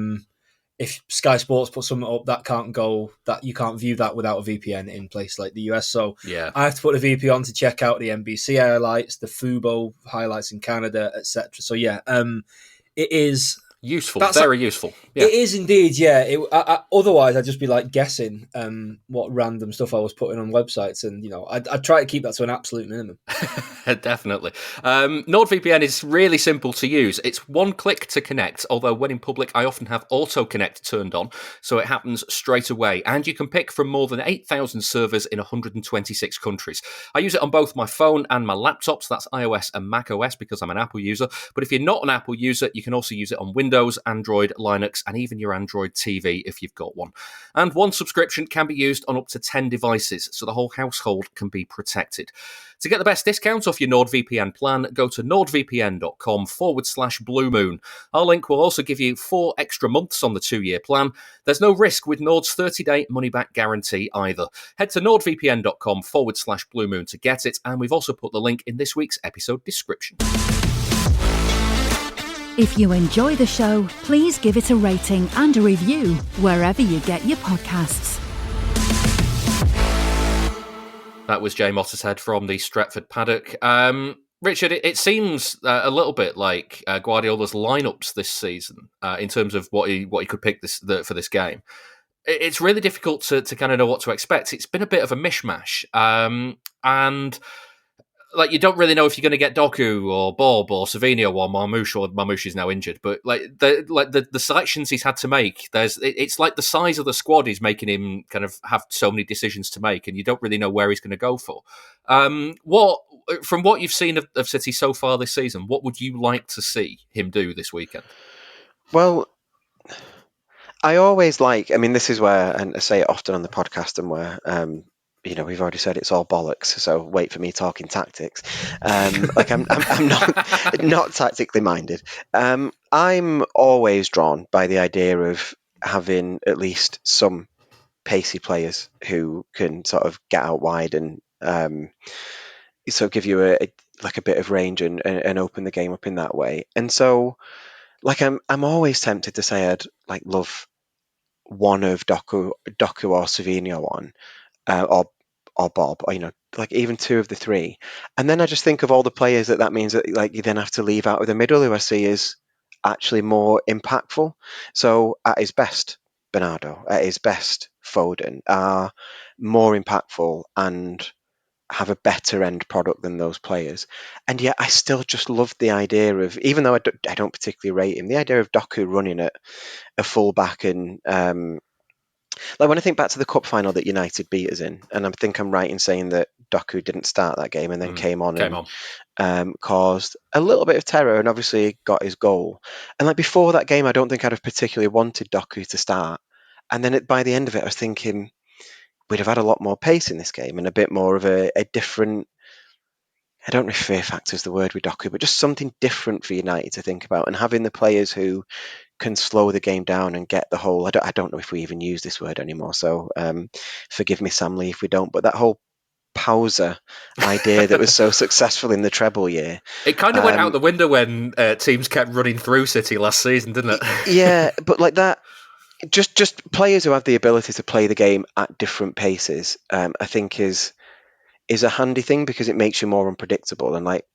if Sky Sports put something up that you can't view that without a VPN in place like the US. So I have to put a VPN on to check out the NBC highlights, the Fubo highlights in Canada, etc. So it is useful, very useful. Yeah. It is indeed, yeah. Otherwise, I'd just be guessing what random stuff I was putting on websites, and I'd try to keep that to an absolute minimum. Definitely. NordVPN is really simple to use. It's one click to connect, although when in public, I often have auto connect turned on, so it happens straight away. And you can pick from more than 8,000 servers in 126 countries. I use it on both my phone and my laptop, so that's iOS and macOS because I'm an Apple user. But if you're not an Apple user, you can also use it on Windows, Android, Linux, and even your Android TV if you've got one. And one subscription can be used on up to 10 devices, so the whole household can be protected. To get the best discount off your NordVPN plan, go to nordvpn.com/Blue Moon. Our link will also give you 4 extra months on the 2-year plan. There's no risk with Nord's 30-day money-back guarantee either. Head to nordvpn.com/Blue Moon to get it, and we've also put the link in this week's episode description. If you enjoy the show, please give it a rating and a review wherever you get your podcasts. That was Jay Mottershead from the Stretford Paddock. Richard, it seems a little bit like Guardiola's lineups this season in terms of what he could pick for this game. It's really difficult to kind of know what to expect. It's been a bit of a mishmash, and you don't really know if you're going to get Doku or Bob or Savino or Marmouche is now injured. But the selections he's had to make, it's like the size of the squad is making him kind of have so many decisions to make, and you don't really know where he's going to go for. From what you've seen of City so far this season, what would you like to see him do this weekend? Well, I always this is where, and I say it often on the podcast, and where we've already said it's all bollocks, so wait for me talking tactics. I'm not tactically minded. I'm always drawn by the idea of having at least some pacey players who can sort of get out wide and so give you like a bit of range and open the game up in that way. And so, like, I'm always tempted to say I'd like love one of Doku or Savino on, or Bob, or like even two of the three. And then I just think of all the players that means that like you then have to leave out of the middle, who I see is actually more impactful. So at his best, Bernardo, at his best, Foden, are more impactful and have a better end product than those players. And yet I still just love the idea of, even though I don't particularly rate him, the idea of Doku running at a fullback. And like when I think back to the cup final that United beat us in, and I think I'm right in saying that Doku didn't start that game and then came on. Caused a little bit of terror and obviously got his goal. And like before that game, I don't think I'd have particularly wanted Doku to start. And then by the end of it, I was thinking we'd have had a lot more pace in this game and a bit more of a different, I don't know if fear factor is the word with Doku, but just something different for United to think about, and having the players who can slow the game down and get the whole, I don't know if we even use this word anymore, so forgive me, Sam Lee, if we don't, but that whole pauser idea that was so successful in the treble year. It kind of went out the window when teams kept running through City last season, didn't it? Yeah, but like that, just players who have the ability to play the game at different paces, I think is a handy thing, because it makes you more unpredictable. And like,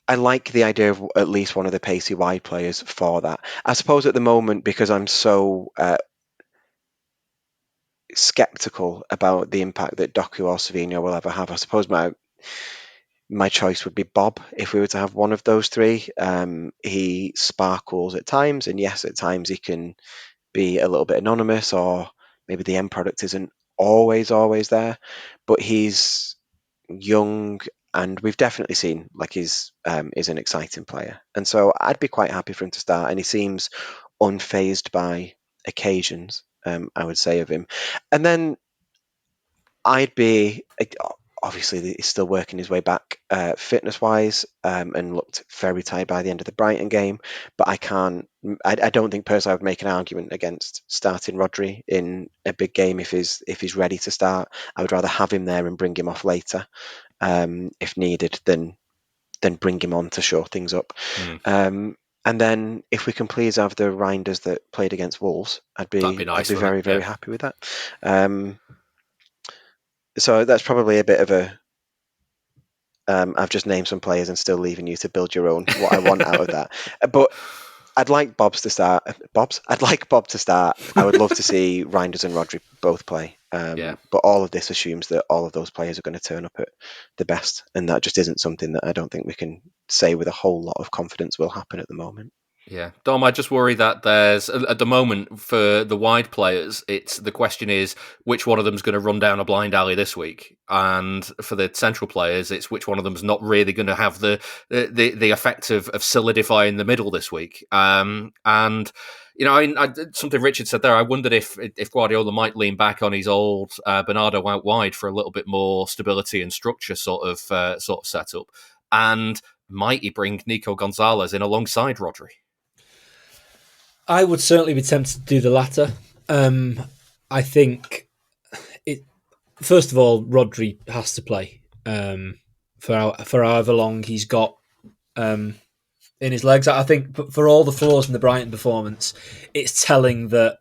I like the idea of at least one of the pacey wide players for that. I suppose at the moment, because I'm so skeptical about the impact that Doku or Savino will ever have, I suppose my choice would be Bob if we were to have one of those three. He sparkles at times, and yes, at times he can be a little bit anonymous, or maybe the end product isn't always there, but he's young, and we've definitely seen like he's an exciting player, and so I'd be quite happy for him to start. And he seems unfazed by occasions, I would say, of him. And then I'd be, obviously he's still working his way back fitness wise, and looked very tired by the end of the Brighton game, but I don't think personally I would make an argument against starting Rodri in a big game if he's ready to start. I would rather have him there and bring him off later, if needed, than bring him on to shore things up. And then if we can please have the Reinders that played against Wolves, I'd be nice, very happy with that. So that's probably a bit of a, I've just named some players and still leaving you to build your own what I want out of that. But I'd like Bob to start. I'd like Bob to start. I would love to see Reinders and Rodri both play. But all of this assumes that all of those players are going to turn up at the best, and that just isn't something that I don't think we can say with a whole lot of confidence will happen at the moment. Yeah, Dom, I just worry that there's, at the moment, for the wide players, the question is which one of them's going to run down a blind alley this week, and for the central players, it's which one of them's not really going to have the effect of solidifying the middle this week. And something Richard said there, I wondered if Guardiola might lean back on his old Bernardo out wide for a little bit more stability and structure sort of setup, and might he bring Nico Gonzalez in alongside Rodri? I would certainly be tempted to do the latter. I think first of all, Rodri has to play for however long he's got in his legs. I think for all the flaws in the Brighton performance, it's telling that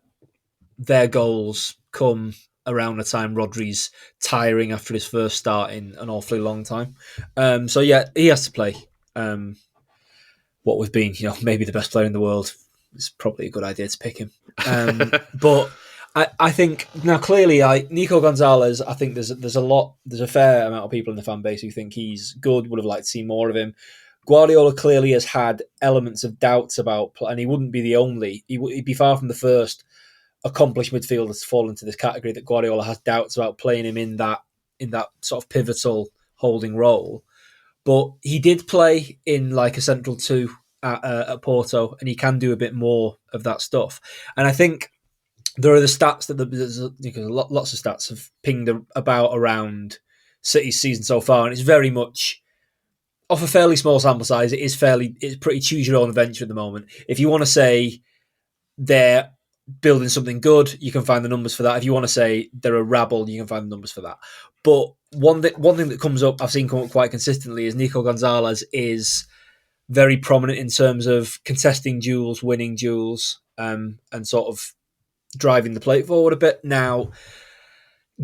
their goals come around the time Rodri's tiring after his first start in an awfully long time. So yeah, he has to play. What with being, maybe the best player in the world, it's probably a good idea to pick him. But I think now clearly, Nico Gonzalez, I think there's a fair amount of people in the fan base who think he's good, would have liked to see more of him. Guardiola clearly has had elements of doubts about, and he wouldn't be the only, he'd be far from the first accomplished midfielder to fall into this category that Guardiola has doubts about playing him in that sort of pivotal holding role. But he did play in like a central two at Porto, and he can do a bit more of that stuff. And I think there are the stats because lots of stats have pinged about around City's season so far, and it's very much off a fairly small sample size. It's pretty choose your own adventure at the moment. If you want to say they're building something good, you can find the numbers for that. If you want to say they're a rabble, you can find the numbers for that. But one thing that comes up, I've seen come up quite consistently, is Nico Gonzalez is very prominent in terms of contesting duels, winning duels, and sort of driving the plate forward a bit. Now,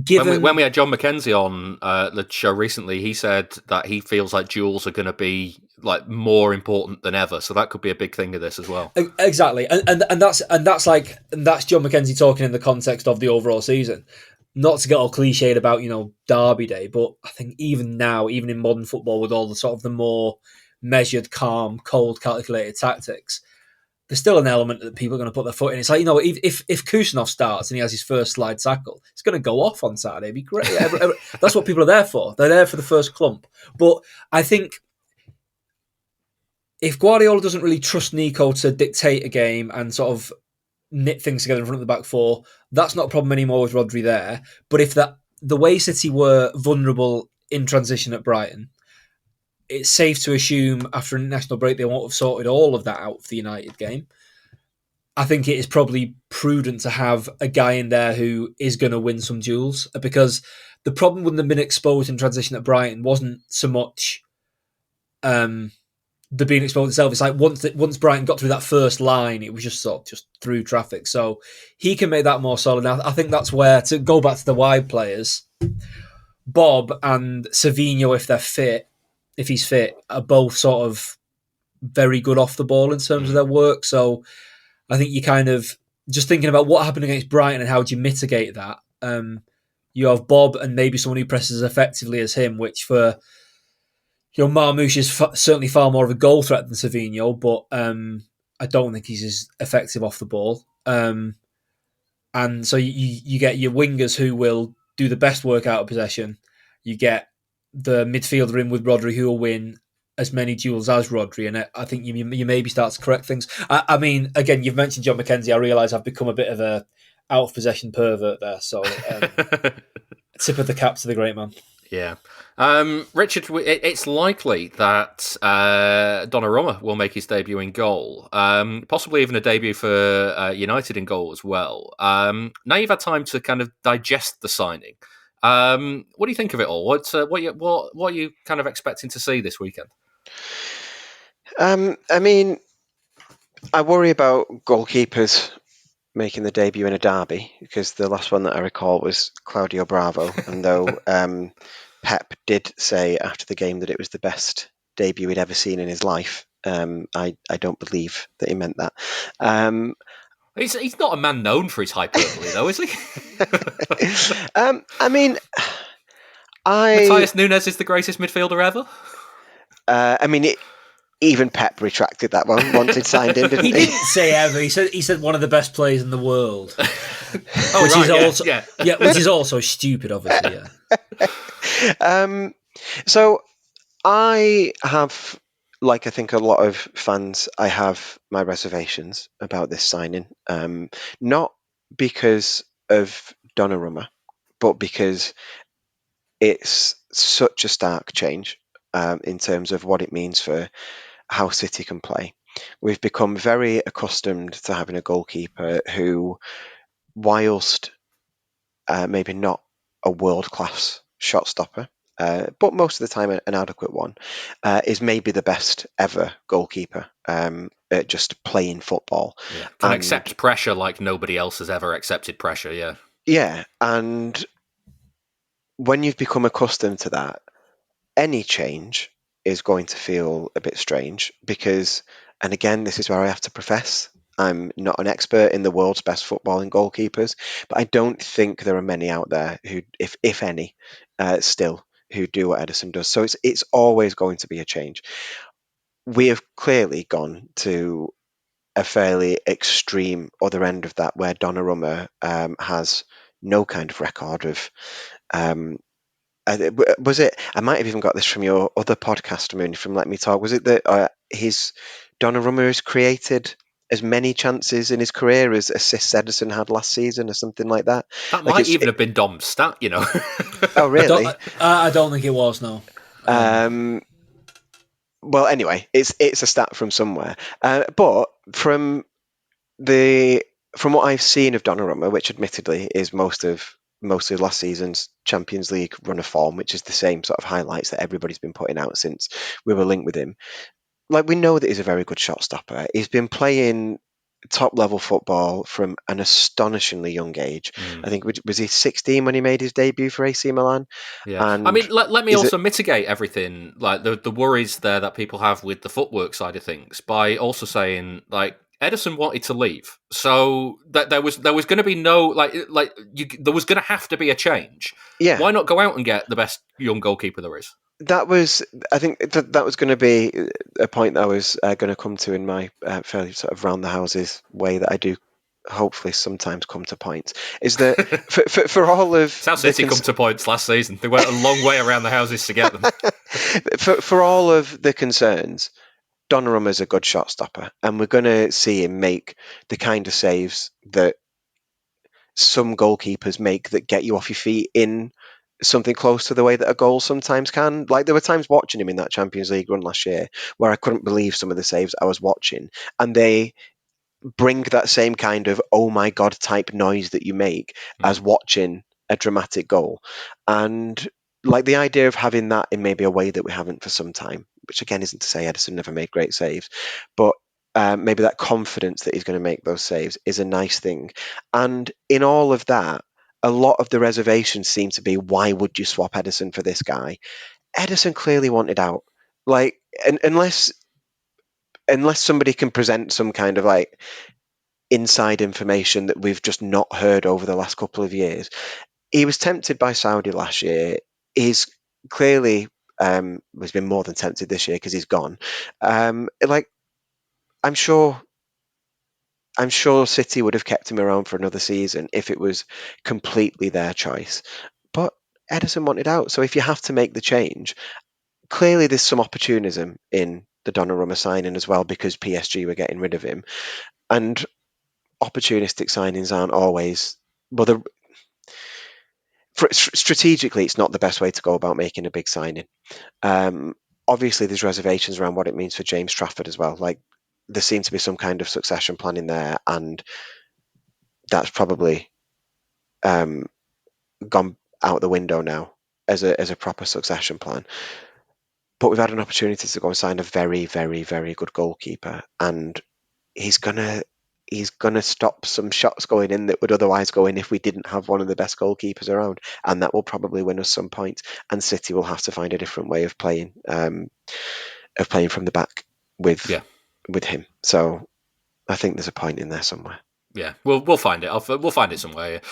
given when we had John McKenzie on the show recently, he said that he feels like duels are going to be like more important than ever. So that could be a big thing of this as well. Exactly, and that's John McKenzie talking in the context of the overall season. Not to get all cliched about Derby Day, but I think even now, even in modern football, with all the sort of the more measured, calm, cold, calculated tactics, there's still an element that people are going to put their foot in. It's like, if Kusanov starts and he has his first slide tackle, it's going to go off on Saturday. It'd be great. That's what people are there for. They're there for the first clump. But I think if Guardiola doesn't really trust Nico to dictate a game and sort of knit things together in front of the back four, that's not a problem anymore with Rodri there. But if the way City were vulnerable in transition at Brighton, it's safe to assume after an international break they won't have sorted all of that out for the United game. I think it is probably prudent to have a guy in there who is going to win some duels, because the problem with them being exposed in transition at Brighton wasn't so much the being exposed itself. It's like once Brighton got through that first line, it was just through traffic. So he can make that more solid. Now, I think that's where, to go back to the wide players, Bob and Savino, if he's fit, are both sort of very good off the ball in terms of their work. So I think you kind of just thinking about what happened against Brighton and how do you mitigate that. You have Bob and maybe someone who presses as effectively as him, which for Marmoush is certainly far more of a goal threat than Savino, but I don't think he's as effective off the ball. And so you get your wingers who will do the best work out of possession. You get the midfielder in with Rodri who will win as many duels as Rodri, and I think you maybe start to correct things. I mean, again, you've mentioned John McKenzie. I realise I've become a bit of a out of possession pervert there, so tip of the cap to the great man. Yeah. Richard, it's likely that Donnarumma will make his debut in goal, possibly even a debut for United in goal as well. Now you've had time to kind of digest the signing. What do you think of it all? What are you kind of expecting to see this weekend? I mean, I worry about goalkeepers making the debut in a derby, because the last one that I recall was Claudio Bravo, and though Pep did say after the game that it was the best debut he'd ever seen in his life, I don't believe that he meant that. He's not a man known for his hyperbole, though, is he? I mean, Matthias Nunes is the greatest midfielder ever. I mean, even Pep retracted that one once he'd signed in, didn't he? He didn't say ever. He said one of the best players in the world. Which is also stupid, obviously. Yeah. So I have, like I think a lot of fans, I have my reservations about this signing. Not because of Donnarumma, but because it's such a stark change in terms of what it means for how City can play. We've become very accustomed to having a goalkeeper who, whilst maybe not a world-class shot stopper, but most of the time an adequate one, is maybe the best ever goalkeeper at just playing football. Yeah. Can accept pressure like nobody else has ever accepted pressure, yeah. Yeah, and when you've become accustomed to that, any change is going to feel a bit strange because, and again, this is where I have to profess, I'm not an expert in the world's best footballing goalkeepers, but I don't think there are many out there who, if any, still, who do what Ederson does. So it's always going to be a change. We have clearly gone to a fairly extreme other end of that, where Donnarumma has no kind of record of was it? I might have even got this from your other podcast, Mooney, from Let Me Talk. Was it that Donnarumma has created as many chances in his career as assists Ederson had last season, or something like that? That might even have been Dom's stat, you know. Oh, really? I don't think it was. No. Well, anyway, it's a stat from somewhere, but from the from what I've seen of Donnarumma, which admittedly is mostly last season's Champions League run of form, which is the same sort of highlights that everybody's been putting out since we were linked with him. Like, we know that he's a very good shot stopper. He's been playing top level football from an astonishingly young age. I think, was he 16 when he made his debut for AC Milan? Yeah, And I mean, let me also mitigate everything, like the worries there that people have with the footwork side of things, by also saying, like, Ederson wanted to leave, so that there was going to be no there was going to have to be a change. Yeah, why not go out and get the best young goalkeeper there is? I think that was going to be a point that I was going to come to in my fairly sort of round the houses way that I do hopefully sometimes come to points, is that for all of It's how City come to points last season. They went a long way around the houses to get them. for all of the concerns, Donnarumma's a good shot stopper, and we're going to see him make the kind of saves that some goalkeepers make that get you off your feet in something close to the way that a goal sometimes can. Like, there were times watching him in that Champions League run last year where I couldn't believe some of the saves I was watching, and they bring that same kind of oh my god type noise that you make as watching a dramatic goal. And like, the idea of having that in maybe a way that we haven't for some time, which again isn't to say Ederson never made great saves, but maybe that confidence that he's going to make those saves is a nice thing. And in all of that, a lot of the reservations seem to be, why would you swap Ederson for this guy? Ederson clearly wanted out. Like, unless somebody can present some kind of like inside information that we've just not heard over the last couple of years, he was tempted by Saudi last year. He's clearly has been more than tempted this year because he's gone. Like, I'm sure City would have kept him around for another season if it was completely their choice. But Ederson wanted out. So if you have to make the change, clearly there's some opportunism in the Donnarumma signing as well, because PSG were getting rid of him. And opportunistic signings aren't always... Well, strategically, it's not the best way to go about making a big signing. Obviously, there's reservations around what it means for James Trafford as well. Like, there seems to be some kind of succession plan in there, and that's probably gone out the window now as a proper succession plan. But we've had an opportunity to go and sign a very, very, very good goalkeeper, and he's gonna stop some shots going in that would otherwise go in if we didn't have one of the best goalkeepers around, and that will probably win us some points. And City will have to find a different way of playing from the back with him. So I think there's a point in there somewhere. Yeah, we'll find it. We'll find it somewhere.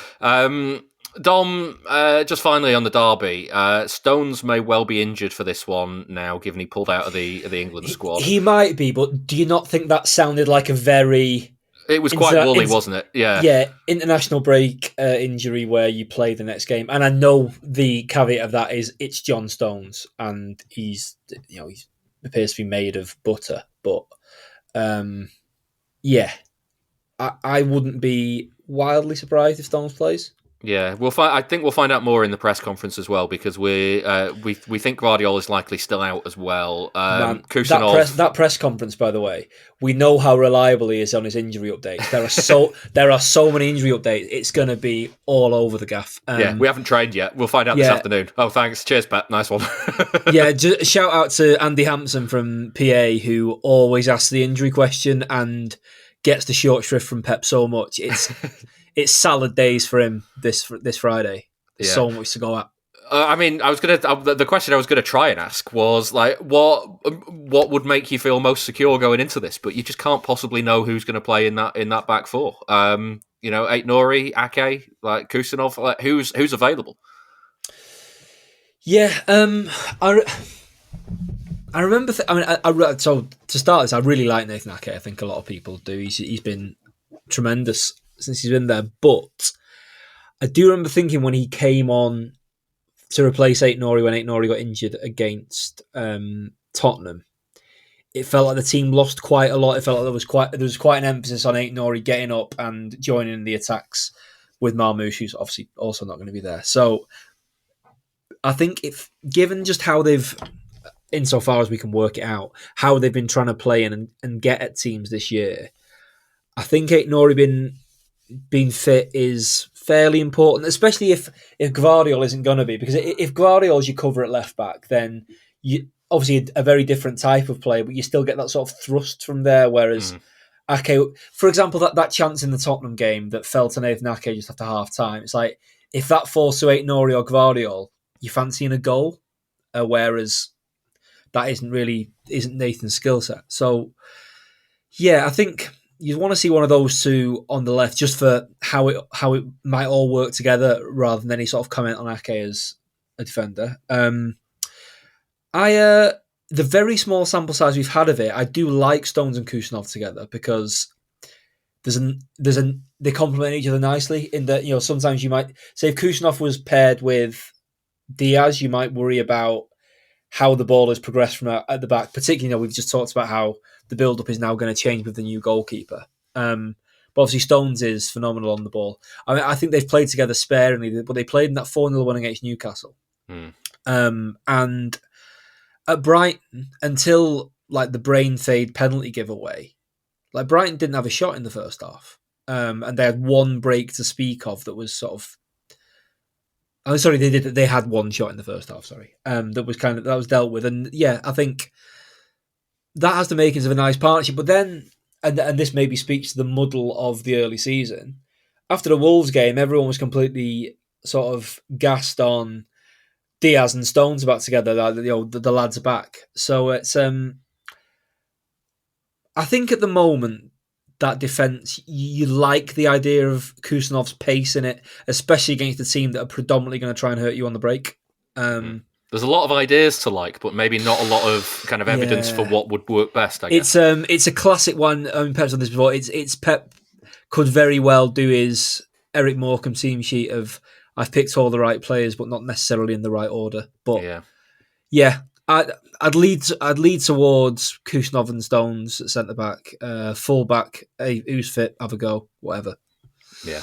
Dom, just finally on the derby, Stones may well be injured for this one now, given he pulled out of the England squad. He might be, but do you not think that sounded like a very... It was quite woolly, wasn't it? Yeah. Yeah, international break injury where you play the next game. And I know the caveat of that is it's John Stones, and he appears to be made of butter. But yeah, I wouldn't be wildly surprised if Stones plays. Yeah, I think we'll find out more in the press conference as well, because we think Guardiola is likely still out as well. That press conference, by the way, we know how reliable he is on his injury updates. There are so many injury updates. It's going to be all over the gaff. Yeah, we haven't trained yet. We'll find out this afternoon. Oh, thanks. Cheers, Pat. Nice one. Yeah, shout out to Andy Hampson from PA, who always asks the injury question and gets the short shrift from Pep so much. It's salad days for him this Friday. There's so much to go at. I mean, the question I was gonna try and ask was like, what would make you feel most secure going into this? But you just can't possibly know who's going to play in that back four. Aït-Nouri, Ake, like Kusanov, like who's available. Yeah, I remember. So to start this, I really like Nathan Ake. I think a lot of people do. He's been tremendous since he's been there. But I do remember thinking when he came on to replace Aït-Nouri when Aït-Nouri got injured against Tottenham, it felt like the team lost quite a lot. It felt like there was quite an emphasis on Aït-Nouri getting up and joining the attacks with Marmoush, who's obviously also not going to be there. So I think if given just how they've, insofar as we can work it out, how they've been trying to play and get at teams this year, I think Aït-Nouri been being fit is fairly important, especially if Gvardiol isn't going to be. Because if Gvardiol's your cover at left back, then you obviously a very different type of play, but you still get that sort of thrust from there. Whereas Ake, for example, that chance in the Tottenham game that fell to Nathan Ake just after half time, it's like if that falls to Aït-Nouri or Gvardiol, you're fancying a goal, whereas that isn't Nathan's skill set. So yeah, I think you want to see one of those two on the left just for how it might all work together rather than any sort of comment on Ake as a defender. The very small sample size we've had of it, I do like Stones and Kusanov together because they complement each other nicely in that, sometimes you might say if Kusanov was paired with Diaz, you might worry about how the ball has progressed from at the back. Particularly, we've just talked about how the build-up is now going to change with the new goalkeeper. But obviously Stones is phenomenal on the ball. I mean, I think they've played together sparingly, but they played in that 4-0 win against Newcastle. And at Brighton, until like the brain fade penalty giveaway, like Brighton didn't have a shot in the first half. And they had one break to speak of that was sort of... Oh, sorry, they did. They had one shot in the first half. Sorry, that was dealt with, and yeah, I think that has the makings of a nice partnership. But then, and this maybe speaks to the muddle of the early season. After the Wolves game, everyone was completely sort of gassed on Diaz and Stones back together. The lads are back. So it's I think at the moment that defence, you like the idea of Kusanov's pace in it, especially against a team that are predominantly going to try and hurt you on the break. There's a lot of ideas to like, but maybe not a lot of kind of evidence for what would work best, I guess. It's a classic one. I mean, Pep's on this before. It's Pep could very well do his Eric Morecambe team sheet of I've picked all the right players, but not necessarily in the right order. But yeah, I'd lead towards Kusanov and Stones at centre back, full back. Hey, who's fit? Have a go, whatever. Yeah.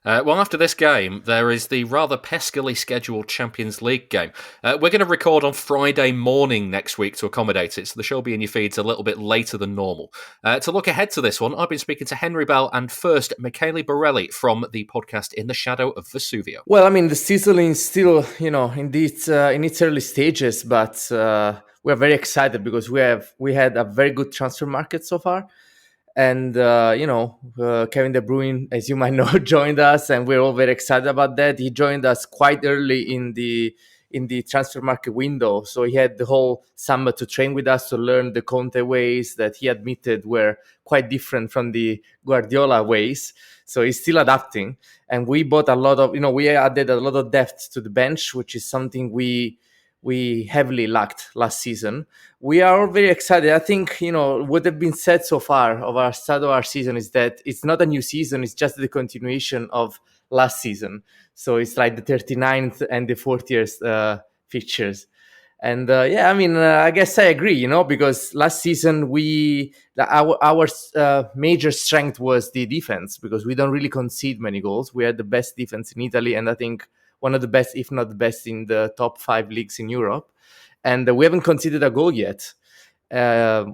Well, after this game, there is the rather peskily scheduled Champions League game. We're going to record on Friday morning next week to accommodate it, so the show will be in your feeds a little bit later than normal. To look ahead to this one, I've been speaking to Henry Bell and first Michele Borelli from the podcast In the Shadow of Vesuvio. Well, I mean, the season is still, in its early stages, but we're very excited because we had a very good transfer market so far. And, Kevin De Bruyne, as you might know, joined us, and we're all very excited about that. He joined us quite early in the transfer market window. So he had the whole summer to train with us to learn the Conte ways that he admitted were quite different from the Guardiola ways. So he's still adapting. And we bought a lot of, we added a lot of depth to the bench, which is something we heavily lacked last season. We are all very excited. I think, what have been said so far of our start of our season is that it's not a new season. It's just the continuation of last season. So it's like the 39th and the 40th fixtures. And I guess I agree, because last season our major strength was the defense because we don't really concede many goals. We had the best defense in Italy, and I think one of the best, if not the best, in the top 5 leagues in Europe. And we haven't conceded a goal yet. I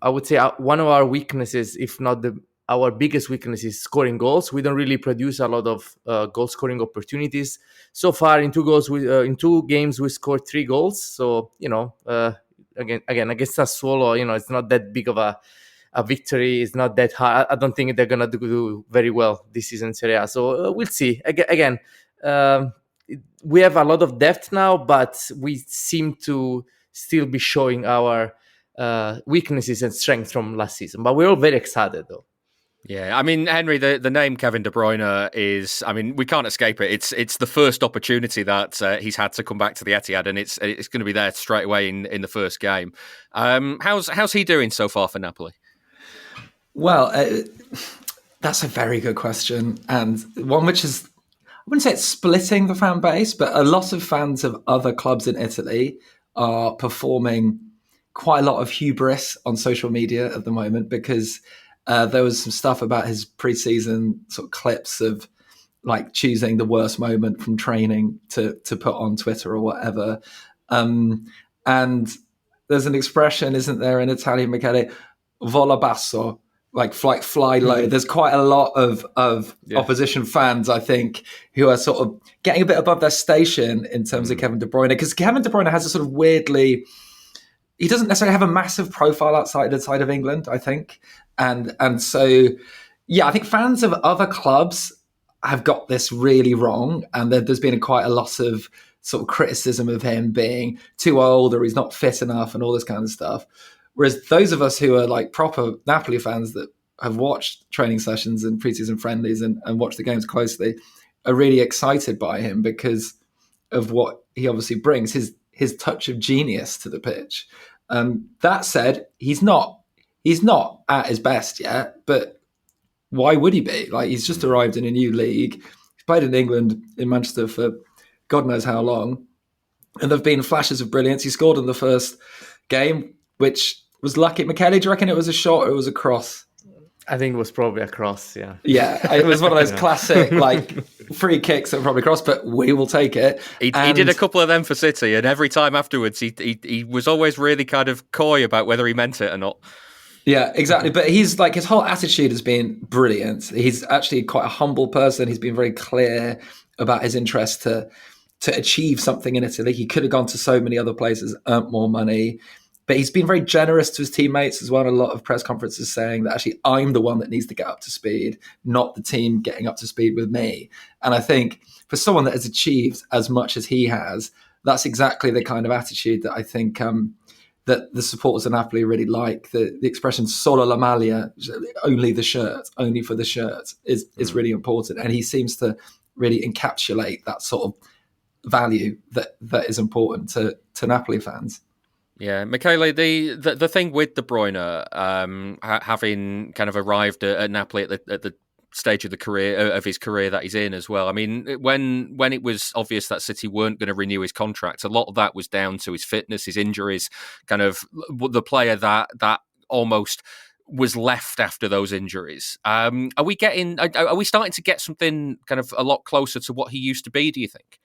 would say one of our weaknesses, if not our biggest weakness, is scoring goals. We don't really produce a lot of goal scoring opportunities. So far, in 2 games, we scored 3 goals. So, again, against Sassuolo, it's not that big of a victory. Is not that hard. I don't think they're gonna do very well this season in Serie A. So we'll see. Again, we have a lot of depth now, but we seem to still be showing our weaknesses and strengths from last season. But we're all very excited, though. Yeah, I mean, Henry, the name Kevin De Bruyne is, I mean, we can't escape it. It's the first opportunity that he's had to come back to the Etihad, and it's going to be there straight away in the first game. How's he doing so far for Napoli? Well, that's a very good question, and one which is, I wouldn't say it's splitting the fan base, but a lot of fans of other clubs in Italy are performing quite a lot of hubris on social media at the moment because there was some stuff about his pre-season sort of clips of like choosing the worst moment from training to put on Twitter or whatever. And there's an expression, isn't there, in Italian, Michele, vola basso, fly low. There's quite a lot of opposition fans, I think, who are sort of getting a bit above their station in terms of Kevin De Bruyne, because Kevin De Bruyne has a sort of weirdly, he doesn't necessarily have a massive profile outside of England, I think, and so yeah, I think fans of other clubs have got this really wrong, and there's been quite a lot of sort of criticism of him being too old or he's not fit enough and all this kind of stuff. Whereas those of us who are like proper Napoli fans that have watched training sessions and pre-season friendlies and watched the games closely are really excited by him because of what he obviously brings, his touch of genius to the pitch. That said, he's not at his best yet, but why would he be? Like, he's just arrived in a new league. He's played in England, in Manchester for God knows how long. And there have been flashes of brilliance. He scored in the first game, which was lucky. Michele, do you reckon it was a shot or it was a cross? I think it was probably a cross, yeah. Yeah, it was one of those classic free kicks that were probably cross, but we will take it. He did a couple of them for City, and every time afterwards he was always really kind of coy about whether he meant it or not. Yeah, exactly. But he's like, his whole attitude has been brilliant. He's actually quite a humble person. He's been very clear about his interest to achieve something in Italy. He could have gone to so many other places, earned more money. But he's been very generous to his teammates as well. A lot of press conferences saying that actually I'm the one that needs to get up to speed, not the team getting up to speed with me. And I think for someone that has achieved as much as he has, that's exactly the kind of attitude that I think that the supporters of Napoli really like. The expression "solo la maglia," only the shirt, only for the shirt, is really important. And he seems to really encapsulate that sort of value that is important to Napoli fans. Yeah, Michele, the thing with De Bruyne, having kind of arrived at Napoli at the stage of his career that he's in as well. I mean, when it was obvious that City weren't going to renew his contract, a lot of that was down to his fitness, his injuries, kind of the player that almost was left after those injuries. Are we starting to get something kind of a lot closer to what he used to be, do you think?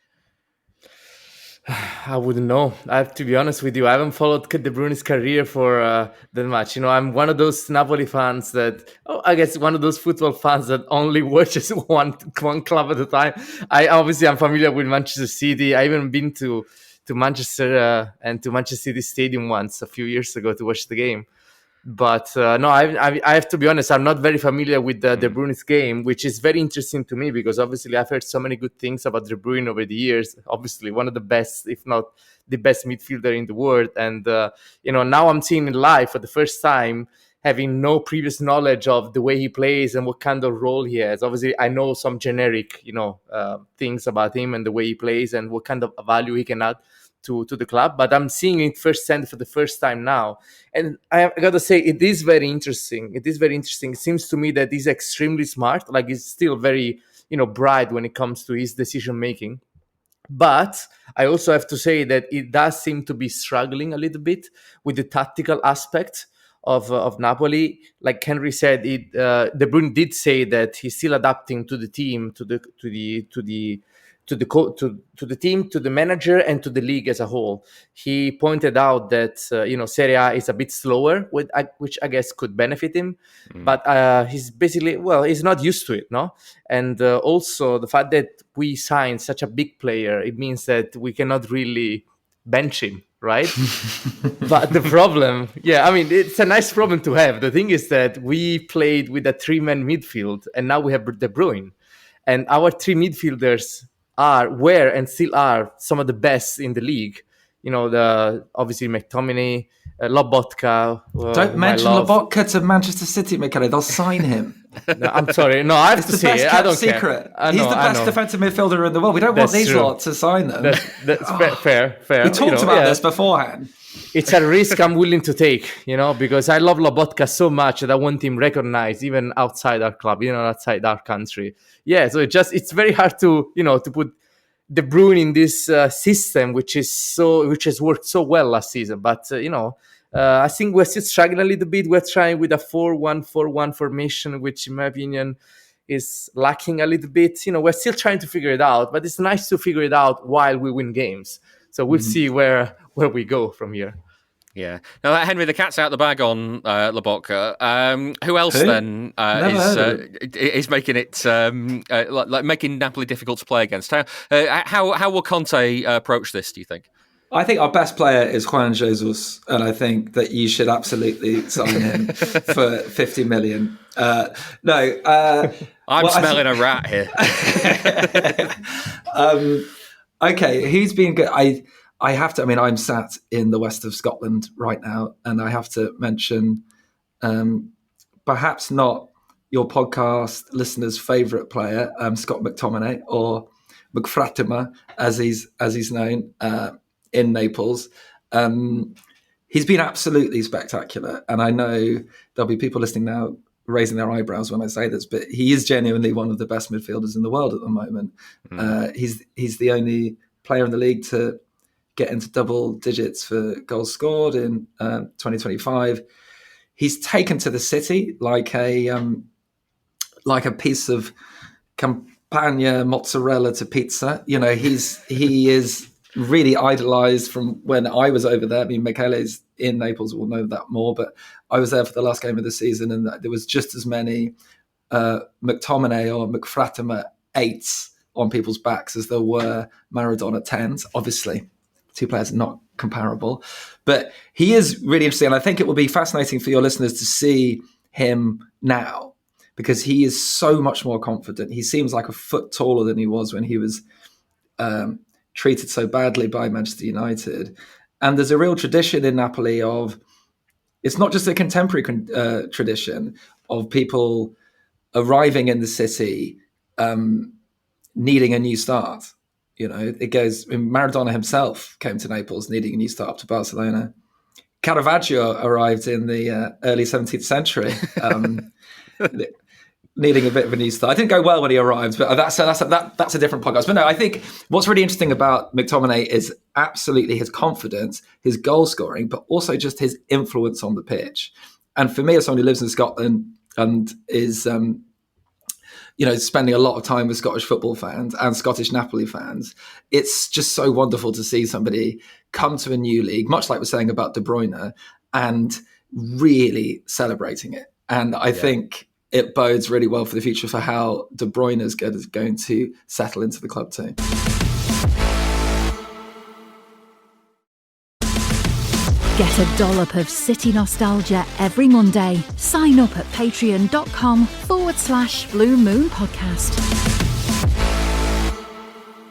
I wouldn't know. I have to be honest with you. I haven't followed De Bruyne's career for that much. I'm one of those Napoli fans I guess one of those football fans that only watches one club at a time. I'm familiar with Manchester City. I even been to Manchester and to Manchester City Stadium once a few years ago to watch the game. But no, I have to be honest, I'm not very familiar with De Bruyne's game, which is very interesting to me because obviously I've heard so many good things about De Bruyne over the years. Obviously, one of the best, if not the best midfielder in the world. And, now I'm seeing him live for the first time, having no previous knowledge of the way he plays and what kind of role he has. Obviously, I know some generic, things about him and the way he plays and what kind of value he can add to the club, but I'm seeing it firsthand for the first time now. And I got to say, it is very interesting. It seems to me that he's extremely smart. Like, he's still very, bright when it comes to his decision making. But I also have to say that it does seem to be struggling a little bit with the tactical aspect of Napoli. Like Henry said, De Bruyne did say that he's still adapting to the team, to the team, to the manager, and to the league as a whole. He pointed out that Serie A is a bit slower, which I guess could benefit him. But he's basically, he's not used to it, no? And also the fact that we signed such a big player, it means that we cannot really bench him, right? But the problem, it's a nice problem to have. The thing is that we played with a 3-man midfield, and now we have De Bruyne, and our 3 midfielders were and still are some of the best in the league. Obviously McTominay, Lobotka. Don't mention Lobotka to Manchester City, Michele. They'll sign him. No, I'm sorry. No, I have to say it. I don't secret. care. He's the best defensive midfielder in the world. We don't want these lot to sign them. That's fair. We talked about this beforehand. It's a risk I'm willing to take, because I love Lobotka so much that I want him recognized even outside our club, outside our country. Yeah, so it's very hard to put De Bruyne in this system, which has worked so well last season. But I think we're still struggling a little bit. We're trying with a 4-1-4-1 formation, which in my opinion is lacking a little bit. We're still trying to figure it out, but it's nice to figure it out while we win games. So we'll see where we go from here. Yeah. Now, Henry, the cat's out the bag on Lobotka. Who else then is making it like making Napoli difficult to play against? How will Conte approach this, do you think? I think our best player is Juan Jesus, and I think that you should absolutely sign him for 50 million. I'm smelling a rat here. Okay, he's been good. I have to. I mean, I'm sat in the west of Scotland right now, and I have to mention, perhaps not your podcast listeners' favourite player, Scott McTominay, or McFratima, as he's known in Naples. He's been absolutely spectacular, and I know there'll be people listening now raising their eyebrows when I say this, but he is genuinely one of the best midfielders in the world at the moment. He's the only player in the league to get into double digits for goals scored in 2025. He's taken to the city like a piece of Campagna mozzarella to pizza. You know, he is really idolized from when I was over there. I mean, Michele's in Naples will know that more, but I was there for the last game of the season, and there was just as many McTominay or McFratima 8s on people's backs as there were Maradona 10s. Obviously, two players not comparable, but he is really interesting. And I think it will be fascinating for your listeners to see him now, because he is so much more confident. He seems like a foot taller than he was when he was treated so badly by Manchester United. And there's a real tradition in Napoli of, it's not just a contemporary tradition of people arriving in the city needing a new start. You know, it goes, Maradona himself came to Naples needing a new start to Barcelona. Caravaggio arrived in the early 17th century needing a bit of a new start. It didn't go well when he arrived, but that's a different podcast. But no, I think what's really interesting about McTominay is absolutely his confidence, his goal scoring, but also just his influence on the pitch. And for me, as someone who lives in Scotland and is spending a lot of time with Scottish football fans and Scottish Napoli fans, it's just so wonderful to see somebody come to a new league, much like we're saying about De Bruyne, and really celebrating it. And I think it bodes really well for the future for how De Bruyne is going to settle into the club too. Get a dollop of City nostalgia every Monday. Sign up at patreon.com/Blue Moon Podcast.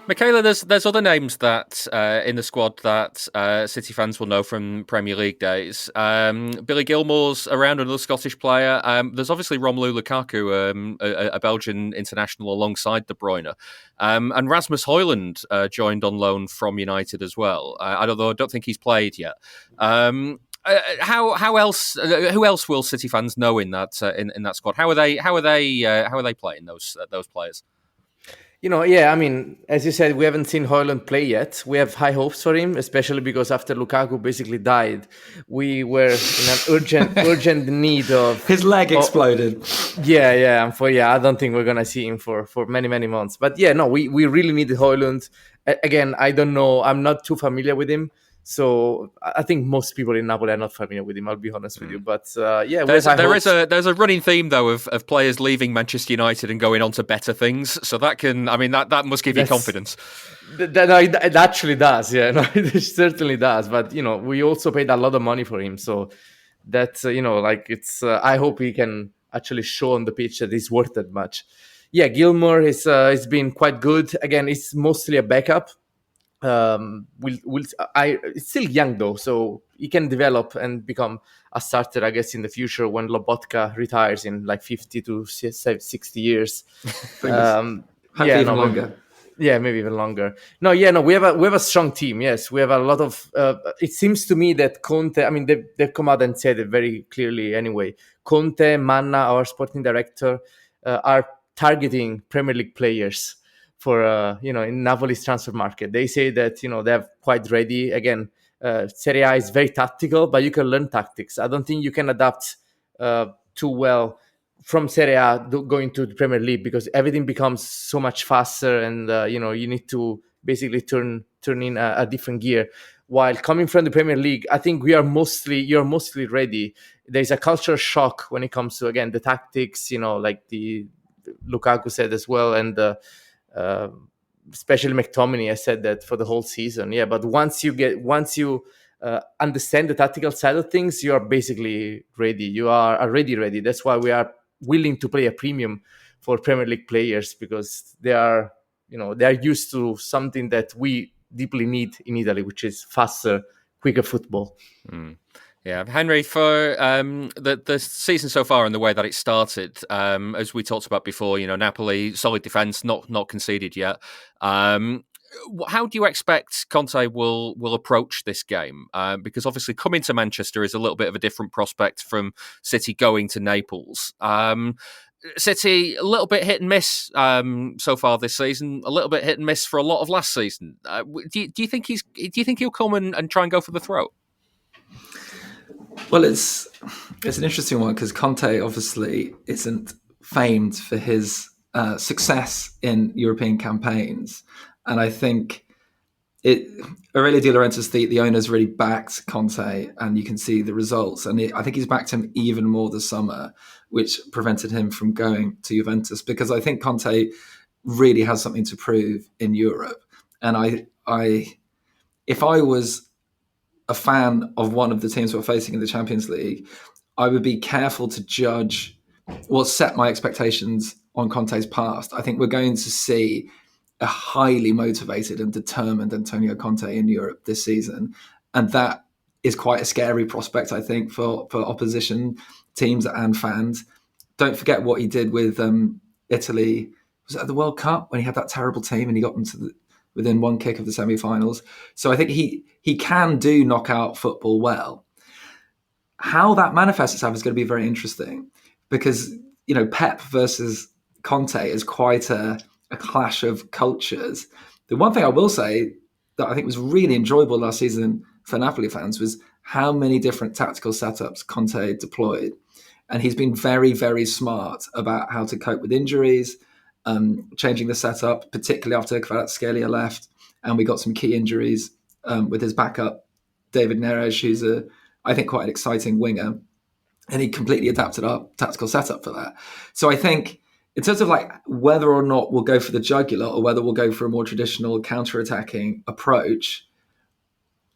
Michele, there's other names that in the squad that City fans will know from Premier League days. Billy Gilmour's around, another Scottish player. There's obviously Romelu Lukaku, a Belgian international alongside De Bruyne. And Rasmus Højlund joined on loan from United as well. Although I don't think he's played yet. Who else will City fans know in that in that squad? How are they playing those players? You know, I mean, as you said, we haven't seen Højlund play yet. We have high hopes for him, especially because after Lukaku basically died, we were in an urgent need of... His leg exploded. Yeah. I don't think we're going to see him for many, many months. But we really needed Højlund. Again, I don't know. I'm not too familiar with him. So I think most people in Napoli are not familiar with him, I'll be honest with you. But there's a running theme though of players leaving Manchester United and going on to better things. So that must give you confidence. It actually does. Yeah, no, it certainly does. But we also paid a lot of money for him. So that's it's. I hope he can actually show on the pitch that he's worth that much. Yeah, Gilmour is been quite good. Again, it's mostly a backup. It's still young though, so he can develop and become a starter, I guess, in the future when Lobotka retires in like 50 to 60 years. Even longer. Maybe even longer. We have a strong team. Yes, we have a lot of. It seems to me that Conte. I mean, they've come out and said it very clearly. Anyway, Conte, Manna, our sporting director, are targeting Premier League players for in Napoli's transfer market. They say that they're quite ready. Again, Serie A is very tactical, but you can learn tactics. I don't think you can adapt too well from Serie A going to the Premier League, because everything becomes so much faster, and you need to basically turn turn in a different gear. While coming from the Premier League, I think you're mostly ready. There's a cultural shock when it comes to, again, the tactics, like the Lukaku said as well, and especially McTominay has said that for the whole season. Yeah, but once you understand the tactical side of things, you are basically ready. You are already ready. That's why we are willing to pay a premium for Premier League players, because they are used to something that we deeply need in Italy, which is faster, quicker football. Yeah, Henry, for the season so far and the way that it started, as we talked about before, Napoli, solid defence, not conceded yet. How do you expect Conte will approach this game? Because obviously coming to Manchester is a little bit of a different prospect from City going to Naples. City, a little bit hit and miss so far this season, a little bit hit and miss for a lot of last season. Do you think he'll come and try and go for the throat? Well, it's an interesting one, because Conte obviously isn't famed for his success in European campaigns, and I think Aurelio De Laurentiis, the owner's really backed Conte, and you can see the results. And I think he's backed him even more this summer, which prevented him from going to Juventus, because I think Conte really has something to prove in Europe. And if I was a fan of one of the teams we're facing in the Champions League, I would be careful to judge or set my expectations on Conte's past. I think we're going to see a highly motivated and determined Antonio Conte in Europe this season. And that is quite a scary prospect, I think, for opposition teams and fans. Don't forget what he did with Italy. Was it at the World Cup when he had that terrible team and he got them to within one kick of the semi-finals? So I think he can do knockout football well. How that manifests itself is going to be very interesting, because Pep versus Conte is quite a clash of cultures. The one thing I will say that I think was really enjoyable last season for Napoli fans was how many different tactical setups Conte deployed. And he's been very, very smart about how to cope with injuries, changing the setup, particularly after Kvaratskhelia left. And we got some key injuries with his backup, David Neres, who's I think quite an exciting winger. And he completely adapted our tactical setup for that. So I think in terms of whether or not we'll go for the jugular or whether we'll go for a more traditional counter-attacking approach,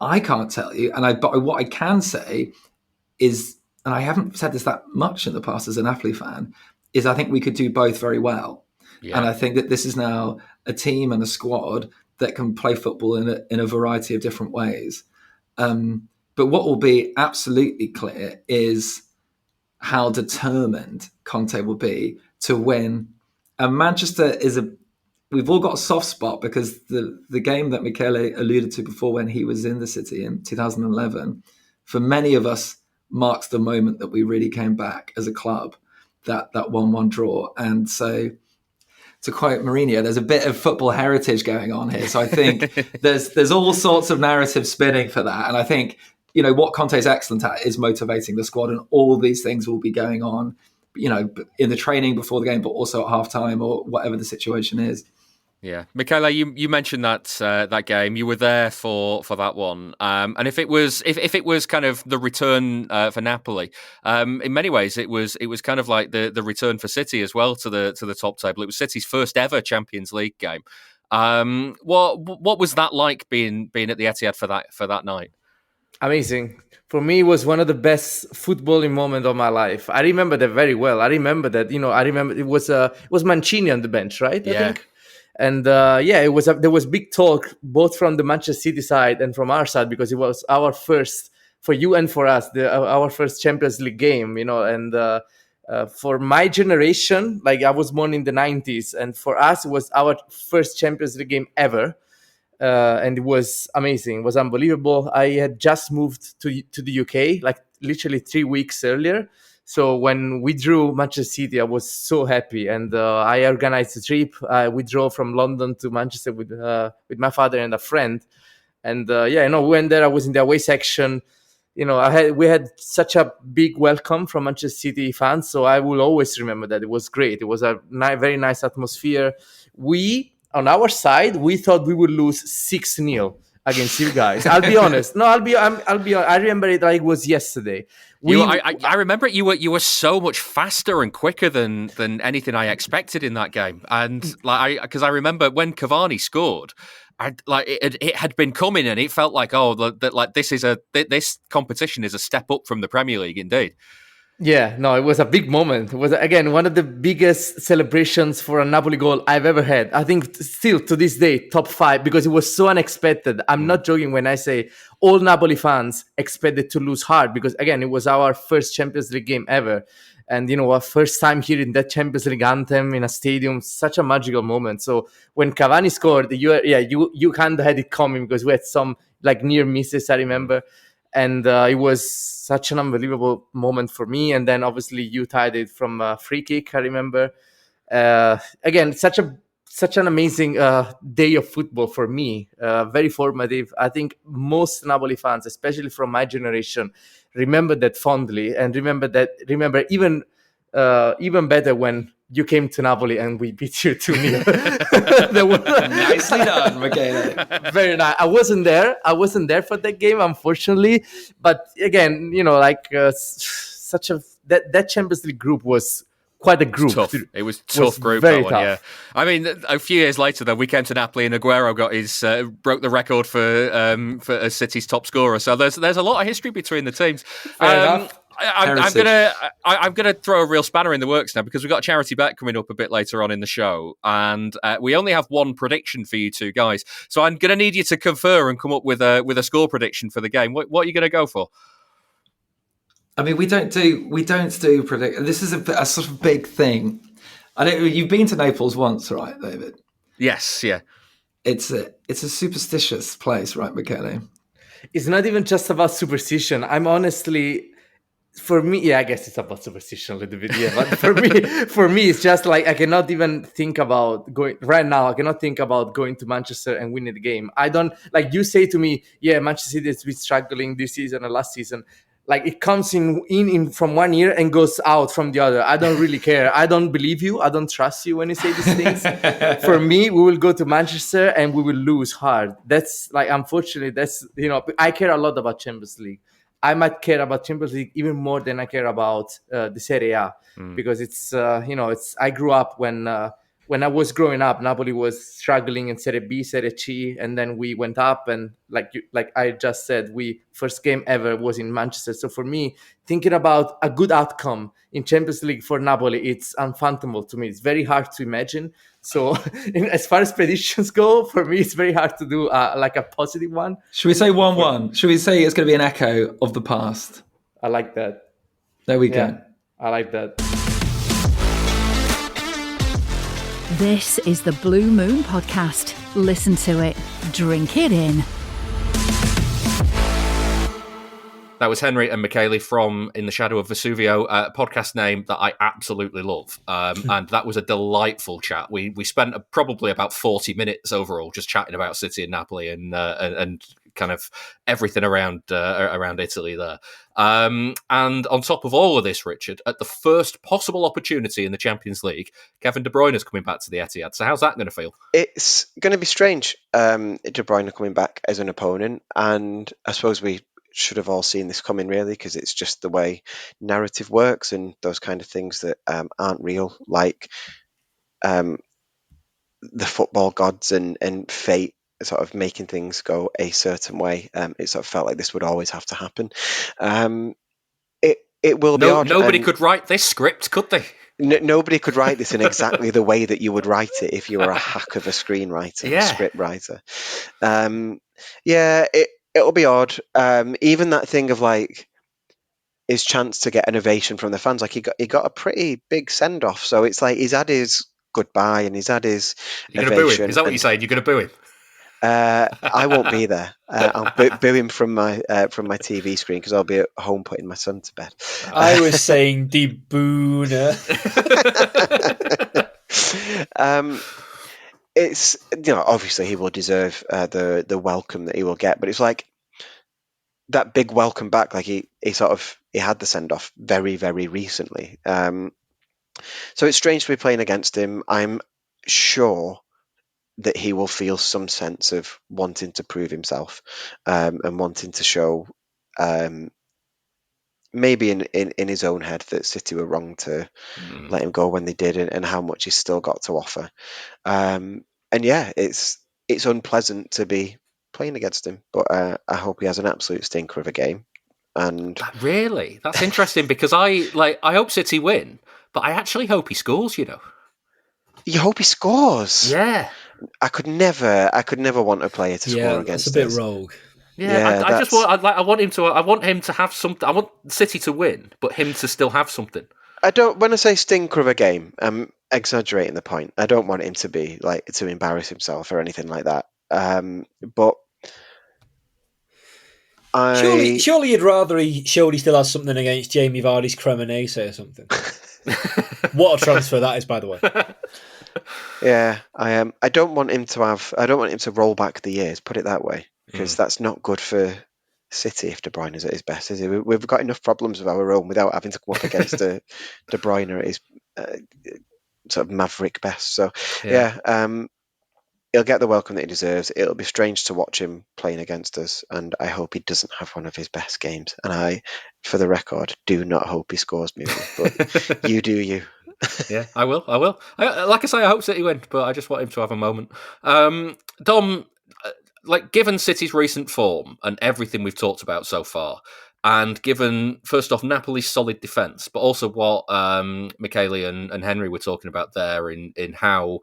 I can't tell you. But what I can say is, and I haven't said this that much in the past as a Napoli fan, is I think we could do both very well. Yeah. And I think that this is now a team and a squad that can play football in a variety of different ways. But what will be absolutely clear is how determined Conte will be to win. And Manchester we've all got a soft spot, because the game that Michele alluded to before, when he was in the city in 2011, for many of us marks the moment that we really came back as a club, that 1-1 draw. And so, to quote Mourinho, there's a bit of football heritage going on here. So I think there's all sorts of narrative spinning for that. And I think, what Conte's excellent at is motivating the squad, and all these things will be going on, in the training before the game, but also at halftime or whatever the situation is. Yeah, Michele, you mentioned that game. You were there for that one, and if it was kind of the return for Napoli, in many ways it was kind of like the return for City as well to the top table. It was City's first ever Champions League game. What was that like being at the Etihad for that night? Amazing. For me, it was one of the best footballing moments of my life. I remember that very well. I remember that. It was Mancini on the bench, right? I think. And there was big talk both from the Manchester City side and from our side, because it was our first, for you and for us, our first Champions League game. And for my generation, I was born in the 90s, and for us it was our first Champions League game ever. And it was amazing. It was unbelievable. I had just moved to the UK, literally 3 weeks earlier. So when we drew Manchester City, I was so happy. And I organized a trip. We drove from London to Manchester with my father and a friend. And we went there. I was in the away section. We had such a big welcome from Manchester City fans. So I will always remember that. It was great. It was a very nice atmosphere. We on our side, we thought we would lose 6-0 against you guys. I'll be honest. No, I'll be. I remember it like it was yesterday. I remember it. You were so much faster and quicker than anything I expected in that game. And because I remember when Cavani scored, it had been coming, and it felt like this competition is a step up from the Premier League, indeed. Yeah, no, it was a big moment. It was, again, one of the biggest celebrations for a Napoli goal I've ever had. I think still to this day, top 5, because it was so unexpected. I'm not joking when I say all Napoli fans expected to lose hard, because, again, it was our first Champions League game ever. And, our first time hearing that Champions League anthem in a stadium, such a magical moment. So when Cavani scored, you kind of had it coming, because we had some near misses, I remember. And it was such an unbelievable moment for me. And then obviously you tied it from a free kick, I remember. Again, such an amazing day of football for me. Very formative. I think most Napoli fans, especially from my generation, remember that fondly, and remember even better when you came to Napoli and we beat you 2-0. Nicely done, Michele. Very nice. I wasn't there for that game, unfortunately. But again, that Champions League group was quite a group. Tough. It was a tough group. Very tough. Yeah. I mean, a few years later, though, we came to Napoli and Aguero got broke the record for City's top scorer. So there's a lot of history between the teams. I'm gonna throw a real spanner in the works now, because we've got a charity bet coming up a bit later on in the show, and we only have one prediction for you two guys. So I'm gonna need you to confer and come up with a score prediction for the game. What are you gonna go for? I mean, we don't do predict. This is a sort of big thing. You've been to Naples once, right, David? Yes, yeah. It's a superstitious place, right, Michele? It's not even just about superstition. I'm honestly, for me, yeah, I guess it's about superstition a little bit, yeah. But for me, it's just I cannot even think about going right now. I cannot think about going to Manchester and winning the game. I don't, you say to me, yeah, Manchester City has been struggling this season and last season. It comes in from one ear and goes out from the other. I don't really care. I don't believe you. I don't trust you when you say these things. For me, we will go to Manchester and we will lose hard. That's unfortunately, that's, I care a lot about Champions League. I might care about Champions League even more than I care about the Serie A, because it's, I grew up when I was growing up, Napoli was struggling in Serie B, Serie C, and then we went up. And like I just said, we first game ever was in Manchester. So for me, thinking about a good outcome in Champions League for Napoli, it's unfathomable to me. It's very hard to imagine. So as far as predictions go, for me, it's very hard to do a positive one. Should we say 1-1? Should we say it's going to be an echo of the past? I like that. There we go. I like that. This is the Blue Moon Podcast. Listen to it. Drink it in. That was Henry and Michele from In the Shadow of Vesuvio, a podcast name that I absolutely love. And that was a delightful chat. We spent probably about 40 minutes overall just chatting about City and Napoli and kind of everything around Italy there. And on top of all of this, Richard, at the first possible opportunity in the Champions League, Kevin De Bruyne is coming back to the Etihad. So how's that going to feel? It's going to be strange, De Bruyne coming back as an opponent. And I suppose we should have all seen this coming, really, because it's just the way narrative works and those kind of things that aren't real, like the football gods and fate sort of making things go a certain way. It sort of felt like this would always have to happen. It will be odd. Nobody could write this script, could they? Nobody could write this in exactly the way that you would write it if you were a hack of a screenwriter, a script writer. It'll be odd. Even that thing of his chance to get an ovation from the fans, he got a pretty big send off. So it's he's had his goodbye and he's had his. You're going to boo him? Is that what you're saying? You're going to boo him? I won't be there. I'll boo him from my TV screen because I'll be at home putting my son to bed. I was saying De Bruyne. It's obviously he will deserve the welcome that he will get, but it's that big welcome back. He had the send off very, very recently. So it's strange to be playing against him. I'm sure that he will feel some sense of wanting to prove himself, and wanting to show, maybe in his own head, that City were wrong to let him go when they did, and how much he's still got to offer. And yeah, it's unpleasant to be playing against him, but I hope he has an absolute stinker of a game. And Really, that's interesting, because I hope City win, but I actually hope he scores. you hope he scores. Yeah. I could never want a player to score against that's a bit us. rogue. Yeah, I want him to have something. I want City to win, but him to still have something. I don't. When I say stinker of a game, I'm exaggerating the point. I don't want him to be to embarrass himself or anything like that. But Surely you'd rather he showed he still has something against Jamie Vardy's Cremonese or something. What a transfer that is, by the way. Yeah, I don't want him to have. I don't want him to roll back the years. Put it that way, because that's not good for City if De Bruyne is at his best, is he? We've got enough problems of our own without having to come up against De Bruyne at his sort of maverick best. So yeah, he'll get the welcome that he deserves. It'll be strange to watch him playing against us, and I hope he doesn't have one of his best games. And I, for the record, do not hope he scores me. But you do you. Yeah, I will. Like I say, I hope City win, but I just want him to have a moment. Dom, given City's recent form and everything we've talked about so far, and given, first off, Napoli's solid defence, but also what Michele and Henry were talking about there in how,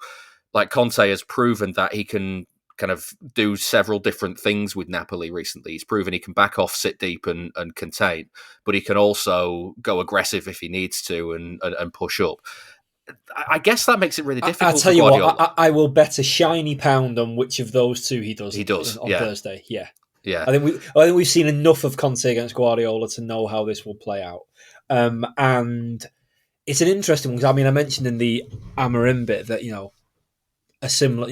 Conte has proven that he can kind of do several different things with Napoli recently. He's proven he can back off, sit deep and contain, but he can also go aggressive if he needs to and push up. I guess that makes it really difficult. I'll tell you what, I will bet a shiny pound on which of those two he does. On Thursday. Yeah. I think we've seen enough of Conte against Guardiola to know how this will play out. And it's an interesting one, because I mentioned in the Amorim bit that, a similar,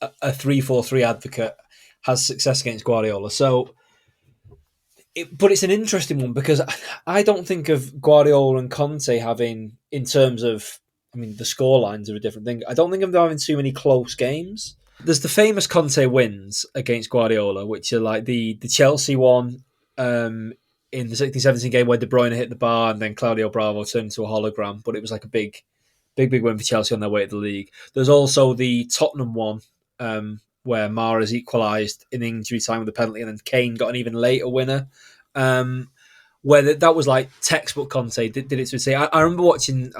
a 3-4-3 advocate has success against Guardiola. So, but it's an interesting one, because I don't think of Guardiola and Conte having, in terms of, the score lines are a different thing. I don't think of them having too many close games. There's the famous Conte wins against Guardiola, which are like the Chelsea one in the 16-17 game where De Bruyne hit the bar and then Claudio Bravo turned into a hologram, but it was like a big win for Chelsea on their way to the league. There's also the Tottenham one where Mahrez equalised in injury time with a penalty, and then Kane got an even later winner. Where that was like textbook Conte did it to say. I remember watching.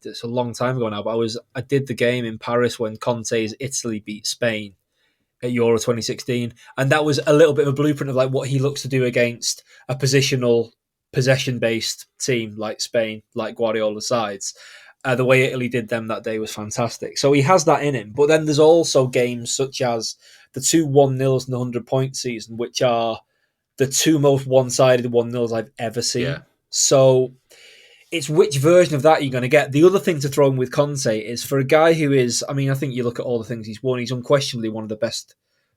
It's a long time ago now, but I did the game in Paris when Conte's Italy beat Spain at Euro 2016, and that was a little bit of a blueprint of what he looks to do against a positional, possession-based team like Spain, like Guardiola's sides. The way Italy did them that day was fantastic. So he has that in him. But then there's also games such as the 2 1-0s in the 100-point season, which are the 2 most one-sided 1-0s I've ever seen. Yeah. So it's which version of that you're going to get. The other thing to throw in with Conte is, for a guy who is, I think you look at all the things he's won, he's unquestionably one of the best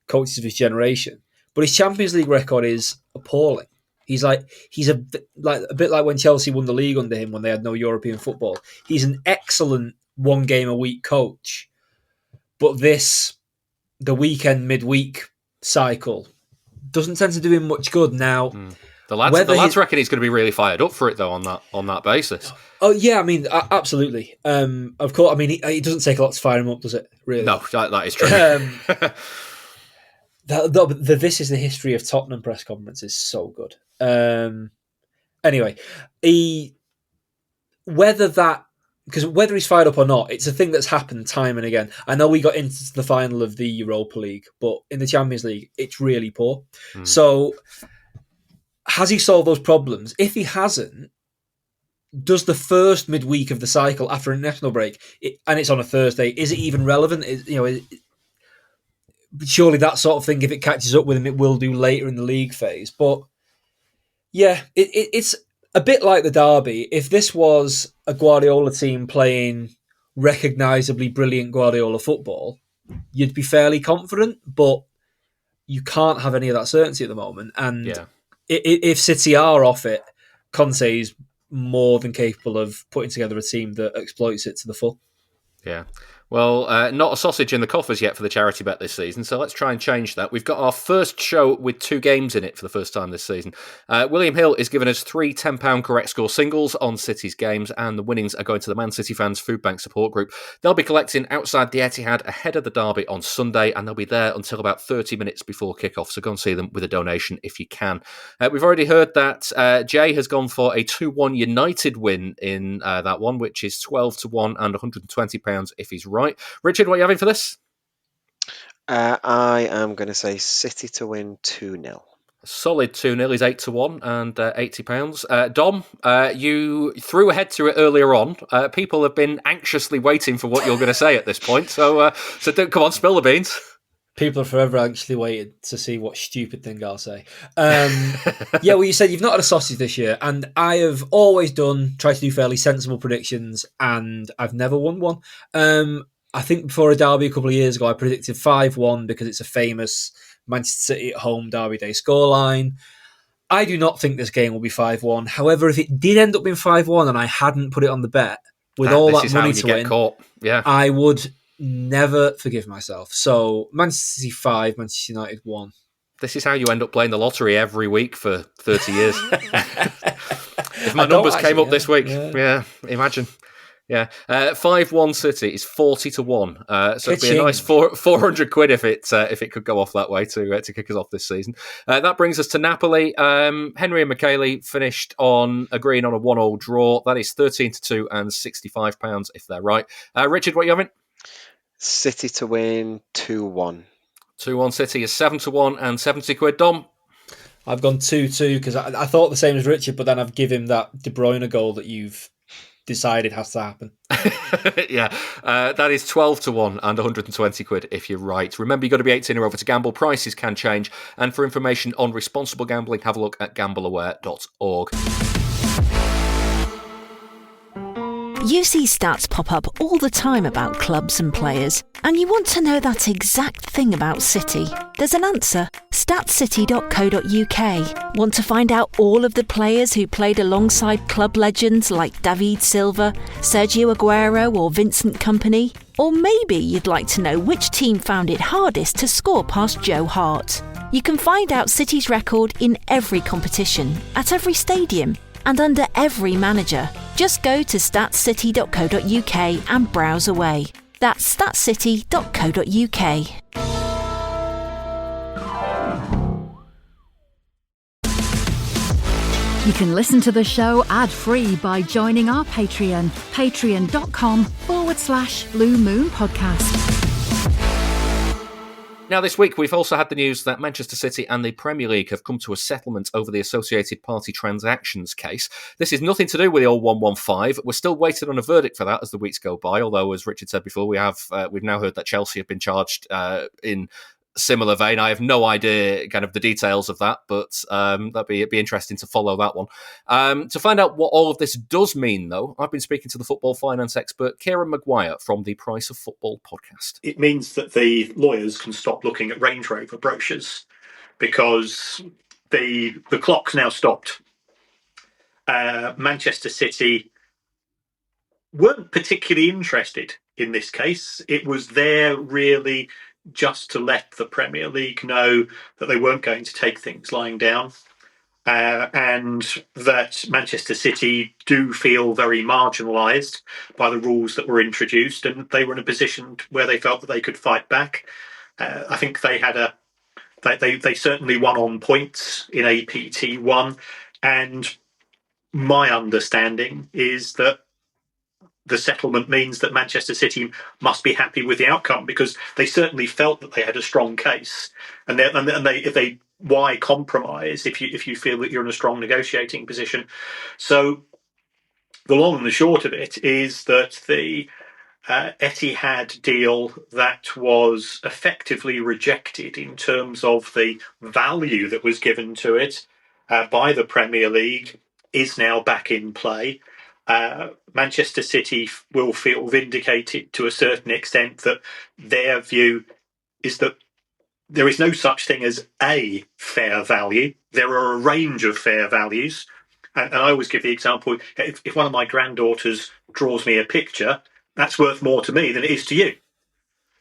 coaches of his generation. But his Champions League record is appalling. He's a bit like when Chelsea won the league under him when they had no European football. He's an excellent 1 game a week coach. But the weekend midweek cycle doesn't tend to do him much good now. The lads reckon he's going to be really fired up for it, though, on that basis. Oh yeah, absolutely. Of course, it doesn't take a lot to fire him up, does it? Really? No, that is true. The This Is the History of Tottenham press conference is so good. Anyway, whether he's fired up or not, it's a thing that's happened time and again. I know we got into the final of the Europa League, but in the Champions League, it's really poor. So, has he solved those problems? If he hasn't, does the first midweek of the cycle after a national break, and it's on a Thursday, is it even relevant? Surely that sort of thing, if it catches up with him, it will do later in the league phase. But yeah, it's a bit like the derby. If this was a Guardiola team playing recognisably brilliant Guardiola football, you'd be fairly confident, but you can't have any of that certainty at the moment. And if City are off it, Conte is more than capable of putting together a team that exploits it to the full. Yeah. Well, not a sausage in the coffers yet for the charity bet this season, so let's try and change that. We've got our first show with 2 games in it for the first time this season. William Hill is giving us 3 £10 correct score singles on City's games, and the winnings are going to the Man City Fans Food Bank Support Group. They'll be collecting outside the Etihad ahead of the derby on Sunday, and they'll be there until about 30 minutes before kickoff, so go and see them with a donation if you can. We've already heard that Jay has gone for a 2-1 United win in that one, which is 12-1 and £120 if he's right. Richard, what are you having for this? I am going to say City to win 2-0. Solid 2-0 is 8-1 and £80. Dom, you threw ahead to it earlier on. People have been anxiously waiting for what you're going to say at this point. So don't, come on, spill the beans. People are forever anxiously waiting to see what stupid thing I'll say. Yeah, well, you said you've not had a sausage this year, and I have always tried to do fairly sensible predictions, and I've never won one. I think before a derby a couple of years ago, I predicted 5-1 because it's a famous Manchester City at home derby day scoreline. I do not think this game will be 5-1. However, if it did end up being 5-1 and I hadn't put it on the bet, with all that money to win, caught. Yeah. I would never forgive myself. So Manchester City 5, Manchester United 1. This is how you end up playing the lottery every week for 30 years. If my numbers came up this week, yeah imagine. Yeah, 5-1 City is 40-1. So it'd be a nice 400 quid if it could go off that way to kick us off this season. That brings us to Napoli. Henry and Michele finished on agreeing on a 1-1 draw. That is 13-2 and £65 if they're right. Richard, what are you having? City to win 2-1. 2-1 City is 7-1 and 70 quid. Dom? I've gone 2-2 because I thought the same as Richard, but then I've given him that De Bruyne goal that you've decided has to happen. Yeah, that is 12-1 and 120 quid if you're right. Remember, you've got to be 18 or over to gamble. Prices can change. And for information on responsible gambling, have a look at gambleaware.org. You see stats pop up all the time about clubs and players, and you want to know that exact thing about City. There's an answer. Statscity.co.uk. Want to find out all of the players who played alongside club legends like David Silva, Sergio Aguero or Vincent Kompany? Or maybe you'd like to know which team found it hardest to score past Joe Hart. You can find out City's record in every competition, at every stadium, and under every manager. Just go to statscity.co.uk and browse away. That's statscity.co.uk. You can listen to the show ad-free by joining our Patreon, patreon.com/Blue Moon Podcast. Now, this week, we've also had the news that Manchester City and the Premier League have come to a settlement over the Associated Party transactions case. This is nothing to do with the old 115. We're still waiting on a verdict for that as the weeks go by, although, as Richard said before, we've now heard that Chelsea have been charged in similar vein. I have no idea kind of the details of that, but it'd be interesting to follow that one. To find out what all of this does mean, though, I've been speaking to the football finance expert Kieran Maguire from the Price of Football podcast. It means that the lawyers can stop looking at Range Rover brochures because the clock's now stopped. Manchester City weren't particularly interested in this case. It was there really just to let the Premier League know that they weren't going to take things lying down, and that Manchester City do feel very marginalised by the rules that were introduced, and they were in a position where they felt that they could fight back. I think they had they certainly won on points in APT1, and my understanding is that the settlement means that Manchester City must be happy with the outcome, because they certainly felt that they had a strong case, and why compromise if you feel that you're in a strong negotiating position? So the long and the short of it is that the Etihad deal that was effectively rejected in terms of the value that was given to it by the Premier League is now back in play. Manchester City will feel vindicated to a certain extent that their view is that there is no such thing as a fair value. There are a range of fair values. And I always give the example, if one of my granddaughters draws me a picture that's worth more to me than it is to you.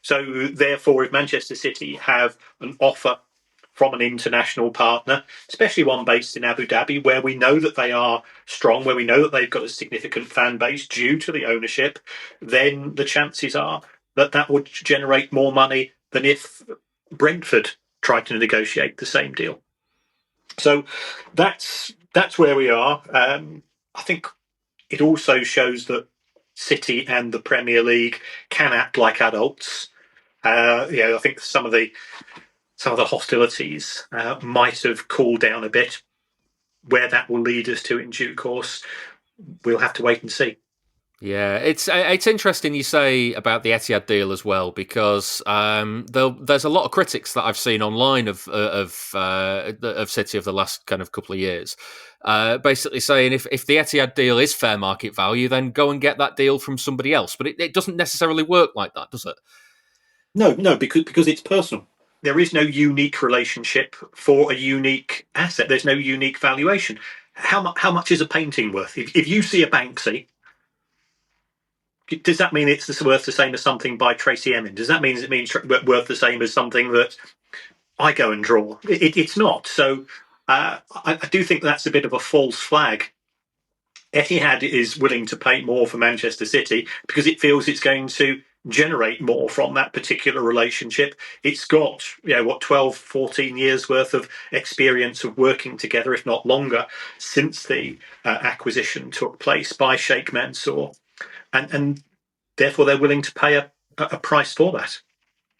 So therefore, if Manchester City have an offer from an international partner, especially one based in Abu Dhabi, where we know that they are strong, where we know that they've got a significant fan base due to the ownership, then the chances are that that would generate more money than if Brentford tried to negotiate the same deal. So that's where we are. I think it also shows that City and the Premier League can act like adults. I think some of the hostilities might have cooled down a bit. Where that will lead us to in due course, we'll have to wait and see. Yeah, it's interesting you say about the Etihad deal as well, because there's a lot of critics that I've seen online of City of the last kind of couple of years, basically saying if the Etihad deal is fair market value, then go and get that deal from somebody else. But it doesn't necessarily work like that, does it? No, because it's personal. There is no unique relationship for a unique asset. There's no unique valuation. How much is a painting worth? If you see a Banksy, does that mean it's worth the same as something by Tracy Emin? Does that mean worth the same as something that I go and draw? It's not. So I do think that's a bit of a false flag. Etihad is willing to pay more for Manchester City because it feels it's going to generate more from that particular relationship. It's got 12, 14 years worth of experience of working together, if not longer, since the acquisition took place by Sheikh Mansour. And therefore they're willing to pay a price for that.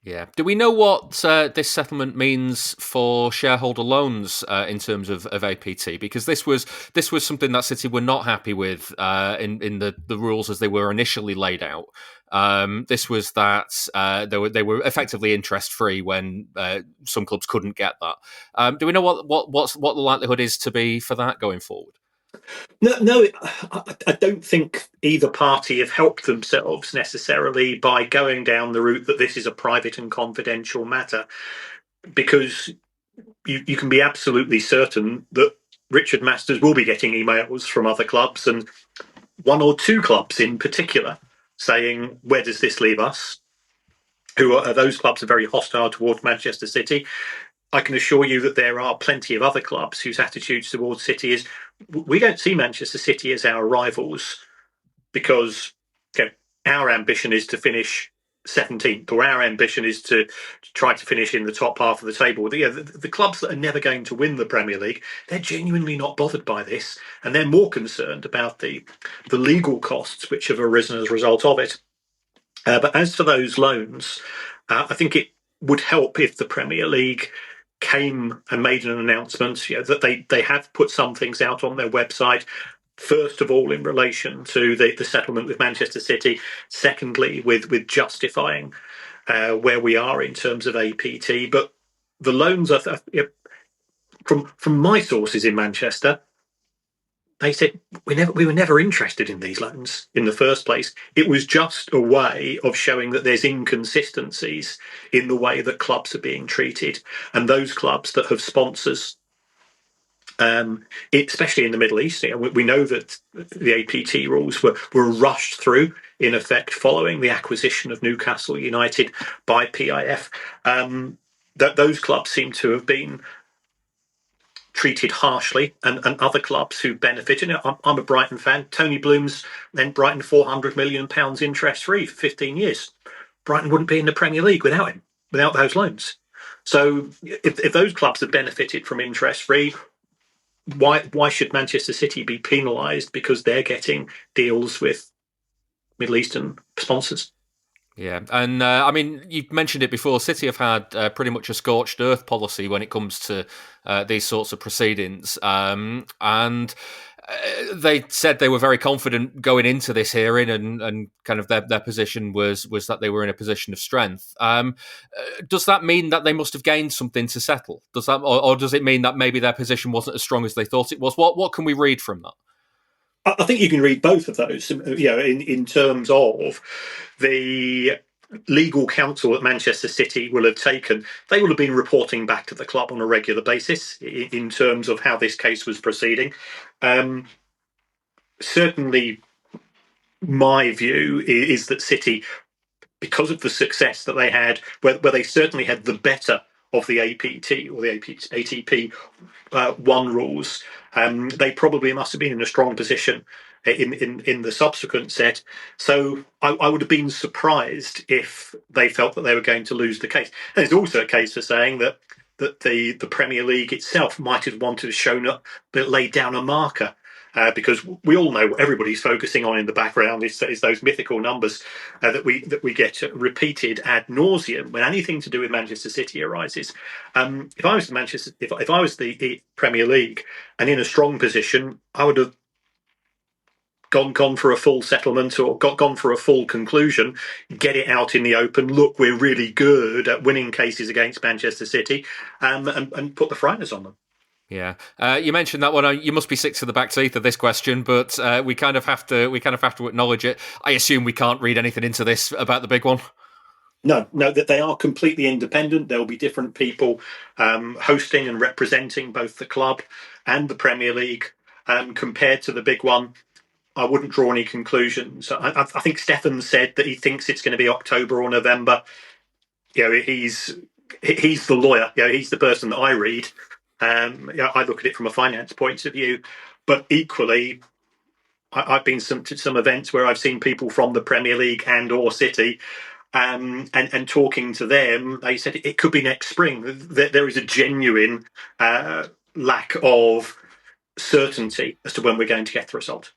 Yeah. Do we know what this settlement means for shareholder loans in terms of APT? Because this was something that City were not happy with in the rules as they were initially laid out. This was that they were effectively interest free when some clubs couldn't get that. Do we know what the likelihood is to be for that going forward? No, I don't think either party have helped themselves necessarily by going down the route that this is a private and confidential matter, because you can be absolutely certain that Richard Masters will be getting emails from other clubs, and one or two clubs in particular, saying, where does this leave us? Those clubs are very hostile towards Manchester City. I can assure you that there are plenty of other clubs whose attitudes towards City is, we don't see Manchester City as our rivals because our ambition is to finish 17th, or our ambition is to try to finish in the top half of the table. The clubs that are never going to win the Premier League, they're genuinely not bothered by this, and they're more concerned about the legal costs which have arisen as a result of it. But as for those loans, I think it would help if the Premier League came and made an announcement that they have put some things out on their website. First of all, in relation to the settlement with Manchester City. Secondly, with justifying where we are in terms of APT. But the loans are from my sources in Manchester. They said we were never interested in these loans in the first place. It was just a way of showing that there's inconsistencies in the way that clubs are being treated, and those clubs that have sponsors, especially in the Middle East. We know that the APT rules were rushed through, in effect, following the acquisition of Newcastle United by PIF. That those clubs seem to have been treated harshly, and other clubs who benefited. I'm a Brighton fan. Tony Bloom's lent Brighton £400 million interest free for 15 years. Brighton wouldn't be in the Premier League without him, without those loans. So if those clubs have benefited from interest free, why should Manchester City be penalised because they're getting deals with Middle Eastern sponsors? Yeah, and I mean, you've mentioned it before. City have had pretty much a scorched earth policy when it comes to these sorts of proceedings, and they said they were very confident going into this hearing, and kind of their position was that they were in a position of strength. Does that mean that they must have gained something to settle? Does that, or does it mean that maybe their position wasn't as strong as they thought it was? What can we read from that? I think you can read both of those, in terms of the legal counsel that Manchester City will have taken. They will have been reporting back to the club on a regular basis in terms of how this case was proceeding. Certainly, my view is that City, because of the success that they had, where they certainly had the better of the APT or the ATP one rules, they probably must have been in a strong position in the subsequent set. So I would have been surprised if they felt that they were going to lose the case. And there's also a case for saying that the Premier League itself might have wanted to show up, but laid down a marker. Because we all know what everybody's focusing on in the background is those mythical numbers that we get repeated ad nauseum when anything to do with Manchester City arises. If I was if I was the Premier League and in a strong position, I would have gone for a full settlement or gone for a full conclusion, get it out in the open. Look, we're really good at winning cases against Manchester City, and put the frighteners on them. Yeah, you mentioned that one. You must be sick to the back teeth of this question, but we kind of have to acknowledge it. I assume we can't read anything into this about the big one. No, that they are completely independent. There will be different people hosting and representing both the club and the Premier League. Compared to the big one, I wouldn't draw any conclusions. I think Stefan said that he thinks it's going to be October or November. He's the lawyer. He's the person that I read. I look at it from a finance point of view, but equally, I've been to some events where I've seen people from the Premier League and or City, and talking to them, they said it could be next spring. There is a genuine lack of certainty as to when we're going to get the result.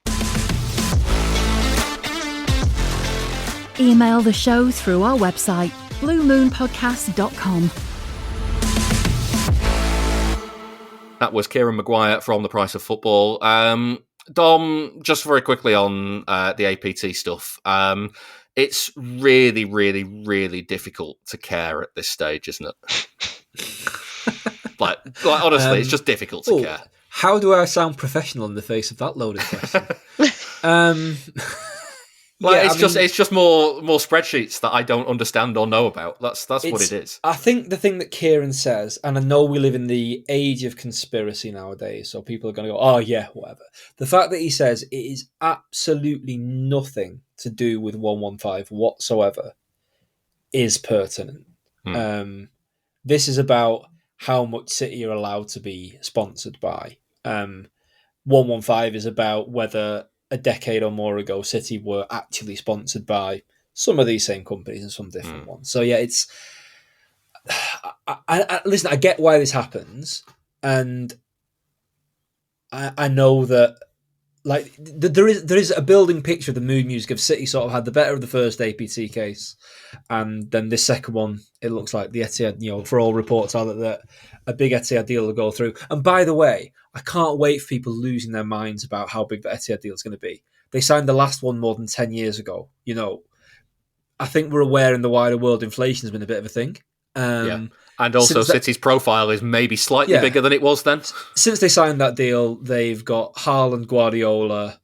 Email the show through our website, bluemoonpodcast.com. That was Kieran Maguire from The Price of Football. Dom, just very quickly on the APT stuff. It's really, really, really difficult to care at this stage, isn't it? like honestly, it's just difficult to care. How do I sound professional in the face of that loaded question? It's just more spreadsheets that I don't understand or know about. That's what it is. I think the thing that Kieran says, and I know we live in the age of conspiracy nowadays, so people are going to go, oh yeah, whatever. The fact that he says it is absolutely nothing to do with 115 whatsoever is pertinent. This is about how much City are allowed to be sponsored by. 115 is about whether a decade or more ago, City were actually sponsored by some of these same companies and some different ones. So yeah, it's. Listen, I get why this happens, and I know that there is a building picture of the mood music of City sort of had the better of the first APT case, and then this second one, it looks like the Etihad. For all reports are that a big Etihad deal will go through. And by the way, I can't wait for people losing their minds about how big the Etihad deal is going to be. They signed the last one more than 10 years ago. I think we're aware in the wider world inflation has been a bit of a thing. And also City's profile is maybe slightly bigger than it was then. Since they signed that deal, they've got Haaland, Guardiola,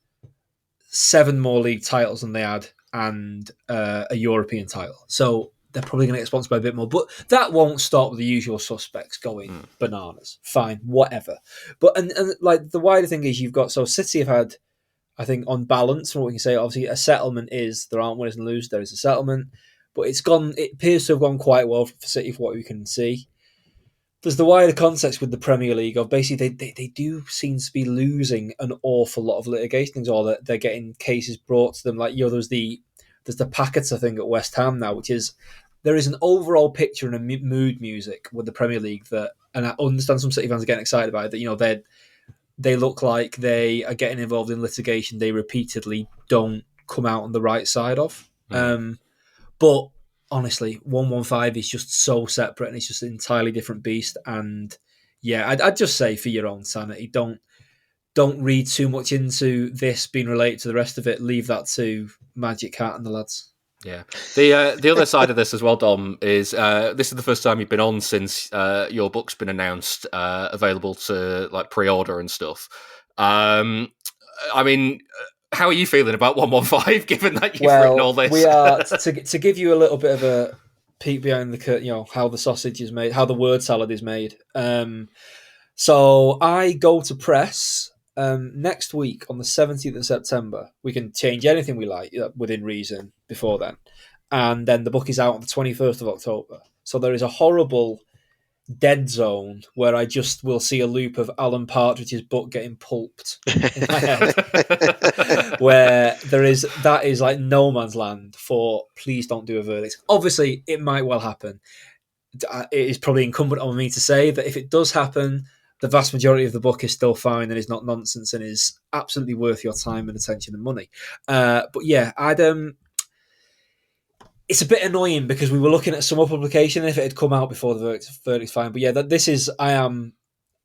7 more league titles than they had, and a European title. So they're probably going to get sponsored by a bit more. But that won't stop the usual suspects going bananas. Fine, whatever. But and the wider thing is you've got... So City have had, I think, on balance, from what we can say, obviously a settlement is there aren't winners and losers. There is a settlement. But it appears to have gone quite well for City for what we can see. There's the wider context with the Premier League of basically they do seem to be losing an awful lot of litigation, or that they're getting cases brought to them. There's the packets, I think, at West Ham now, which is there is an overall picture and a mood music with the Premier League that, and I understand some City fans are getting excited about it, that they look like they are getting involved in litigation they repeatedly don't come out on the right side of. But honestly, 115 is just so separate and it's just an entirely different beast. And yeah, I'd just say for your own sanity, don't read too much into this being related to the rest of it. Leave that to Magic Hat and the lads. Yeah. The other side of this as well, Dom, is this is the first time you've been on since your book's been announced, available to pre-order and stuff. How are you feeling about 115, given that you've written all this? We are, to give you a little bit of a peek behind the curtain, how the sausage is made, how the word salad is made. So I go to press next week on the 17th of September, we can change anything we like within reason before then. And then the book is out on the 21st of October. So there is a horrible dead zone where I just will see a loop of Alan Partridge's book getting pulped in my head, where that is like no man's land for please don't do a verdict. Obviously, it might well happen. It is probably incumbent on me to say that if it does happen, the vast majority of the book is still fine and is not nonsense and is absolutely worth your time and attention and money. But yeah, it's a bit annoying because we were looking at summer publication. If it had come out before the verdict's fine, but yeah,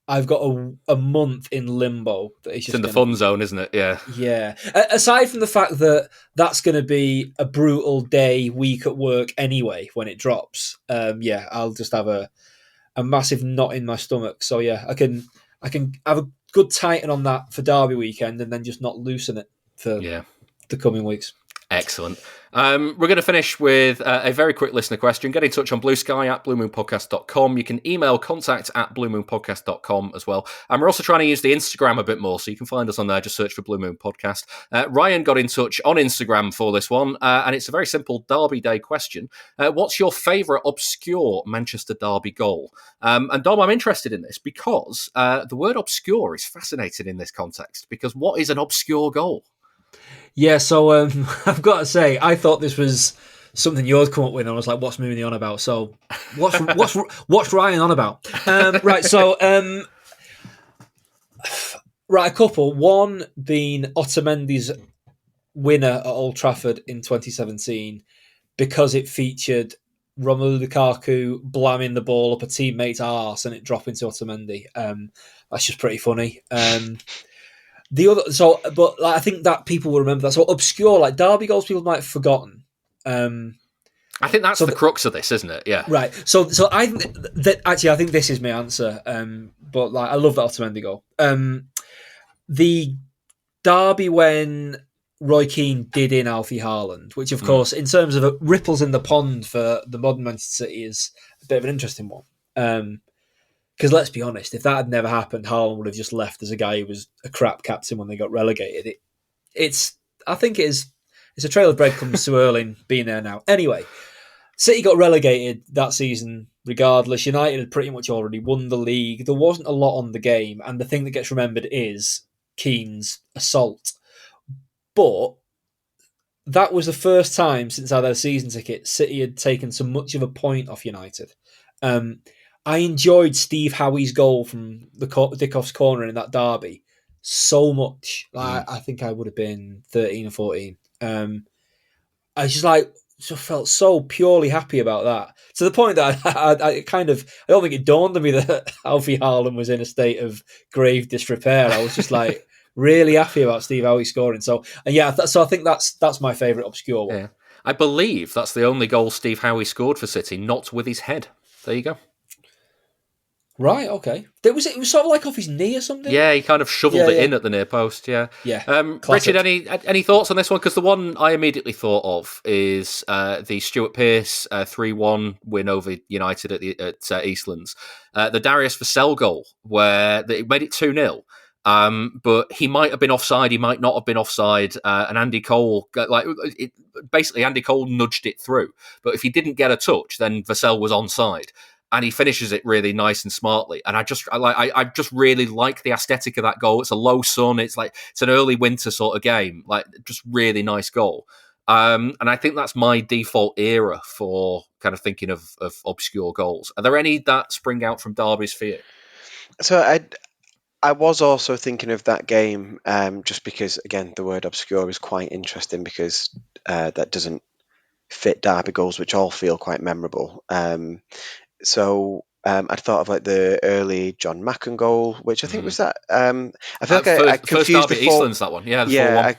I've got a month in limbo. That it's in the fun zone, isn't it? Yeah. Yeah. Aside from the fact that that's going to be a brutal week at work anyway when it drops. Yeah, I'll just have a massive knot in my stomach. So yeah, I can have a good tighten on that for Derby weekend and then just not loosen it for the coming weeks. Excellent. We're going to finish with a very quick listener question. Get in touch on Blue Sky at bluemoonpodcast.com. You can email contact at bluemoonpodcast.com as well. And we're also trying to use the Instagram a bit more, so you can find us on there. Just search for Blue Moon Podcast. Ryan got in touch on Instagram for this one, and it's a very simple Derby Day question. What's your favourite obscure Manchester Derby goal? And Dom, I'm interested in this because the word obscure is fascinating in this context, because what is an obscure goal? Yeah, so I've got to say, I thought this was something you'd come up with, and I was like, "What's Mooney on about?" So, what's Ryan on about? Right, so a couple. One being Otamendi's winner at Old Trafford in 2017 because it featured Romelu Lukaku blamming the ball up a teammate's arse and it dropping to Otamendi. That's just pretty funny. The other, but I think that people will remember that. So obscure, like Derby goals, people might have forgotten. I think that's the crux of this, isn't it? Yeah. Right. So I think that actually, I think this is my answer. But like, I love that Otamendi goal. The Derby when Roy Keane did in Alfie Haaland, which of course, in terms of ripples in the pond for the modern Manchester City, is a bit of an interesting one. Because let's be honest, if that had never happened, Haaland would have just left as a guy who was a crap captain when they got relegated. It's a trail of breadcrumbs to Erling being there now. Anyway, City got relegated that season regardless. United had pretty much already won the league. There wasn't a lot on the game, and the thing that gets remembered is Keane's assault. But that was the first time since I had a season ticket City had taken so much of a point off United. I enjoyed Steve Howie's goal from the Dickoff's corner in that derby so much. I think I would have been 13 or 14. I just felt so purely happy about that, to the point that I don't think it dawned on me that Alfie Haaland was in a state of grave disrepair. I was just like really happy about Steve Howie scoring. So so I think that's my favourite obscure one. Yeah. I believe that's the only goal Steve Howie scored for City, not with his head. There you go. Right, okay. It was sort of like off his knee or something? Yeah, he kind of shoveled it in at the near post, yeah. Richard, any thoughts on this one? Because the one I immediately thought of is the Stuart Pearce 3-1 win over United at Eastlands. The Darius Vassell goal, where it made it 2-0. But he might have been offside, he might not have been offside, and Andy Cole, basically Andy Cole nudged it through. But if he didn't get a touch, then Vassell was onside. And he finishes it really nice and smartly. And I just really like the aesthetic of that goal. It's a low sun. It's an early winter sort of game. Like, just really nice goal. And I think that's my default era for kind of thinking of obscure goals. Are there any that spring out from derbies for you? So I was also thinking of that game just because, again, the word obscure is quite interesting because that doesn't fit derby goals, which all feel quite memorable. So I'd thought of like the early John Macken goal, which I think was that. I feel like I confused the Eastlands, that one. Yeah,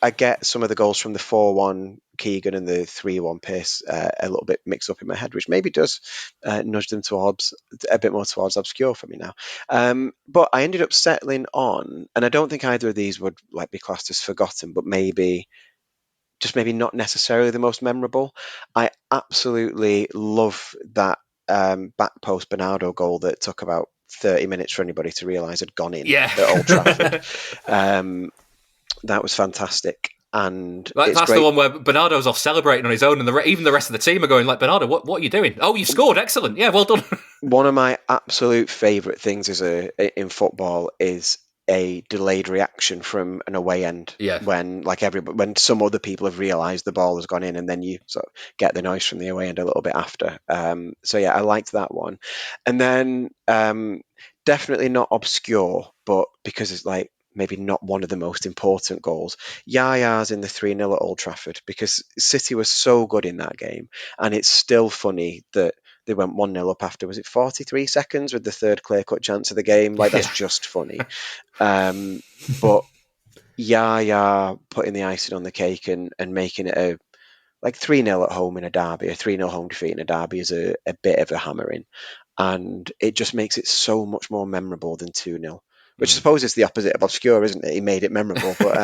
I get some of the goals from the 4-1 Keegan and the 3-1 Pearce a little bit mixed up in my head, which maybe does nudge them towards a bit more towards obscure for me now. But I ended up settling on, and I don't think either of these would be classed as forgotten, but maybe not necessarily the most memorable. I absolutely love that back post Bernardo goal that took about 30 minutes for anybody to realise had gone in at Old Trafford. That was fantastic. And that's great. the one where Bernardo's off celebrating on his own, and even the rest of the team are going like, Bernardo, what are you doing? Oh, you've scored, excellent, yeah, well done. One of my absolute favourite things in football is a delayed reaction from an away end. When when some other people have realised the ball has gone in, and then you sort of get the noise from the away end a little bit after. So yeah, I liked that one. And then definitely not obscure, but because it's like maybe not one of the most important goals, Yaya's in the 3-0 at Old Trafford, because City was so good in that game, and it's still funny that they went 1-0 up after, was it 43 seconds with the third clear-cut chance of the game? Like, that's just funny. But Yaya putting the icing on the cake and making it like 3-0 at home in a derby, a 3-0 home defeat in a derby is a bit of a hammering. And it just makes it so much more memorable than 2-0. Which I suppose is the opposite of obscure, isn't it? He made it memorable, but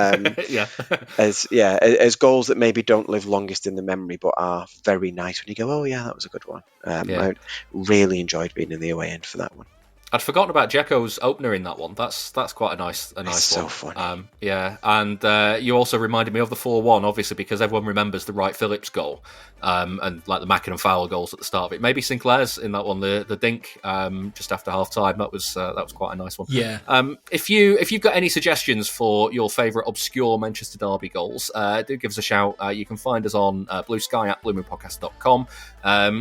as goals that maybe don't live longest in the memory, but are very nice when you go, oh yeah, that was a good one. I really enjoyed being in the away end for that one. I'd forgotten about Dzeko's opener in that one. That's quite a nice one. So funny. And you also reminded me of the 4-1, obviously, because everyone remembers the Wright Phillips goal and like the Mackin and Fowler goals at the start of it. Maybe Sinclair's in that one, the dink just after half time. That was quite a nice one. Yeah. If you've got any suggestions for your favourite obscure Manchester Derby goals, do give us a shout. You can find us on Blue Sky at bluemoonpodcast.com.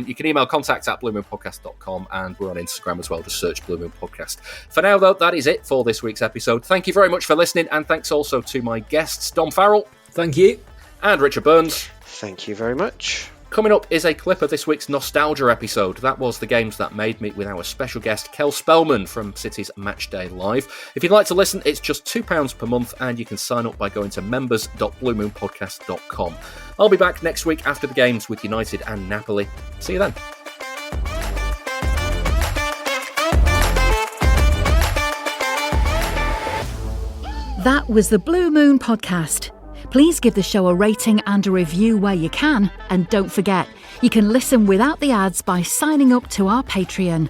You can email contact at bluemoonpodcast.com, and we're on Instagram as well. Just search Blue Moon Podcast. For now, though, that is it for this week's episode. Thank you very much for listening, and thanks also to my guests, Dom Farrell. Thank you. And Richard Burns. Thank you very much. Coming up is a clip of this week's Nostalgia episode. That was the Games That Made Me with our special guest, Kel Spellman from City's Matchday Live. If you'd like to listen, it's just £2 per month, and you can sign up by going to members.bluemoonpodcast.com. I'll be back next week after the games with United and Napoli. See you then. That was the Blue Moon Podcast. Please give the show a rating and a review where you can. And don't forget, you can listen without the ads by signing up to our Patreon.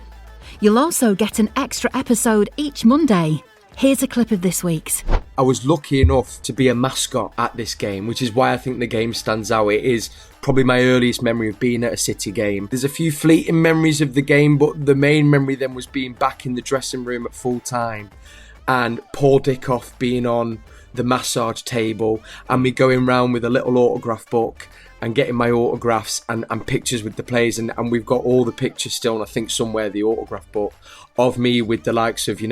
You'll also get an extra episode each Monday. Here's a clip of this week's. I was lucky enough to be a mascot at this game, which is why I think the game stands out. It is probably my earliest memory of being at a City game. There's a few fleeting memories of the game, but the main memory then was being back in the dressing room at full time and Paul Dickoff being on the massage table and me going round with a little autograph book and getting my autographs and pictures with the players, and we've got all the pictures still, and I think somewhere the autograph book of me with the likes of,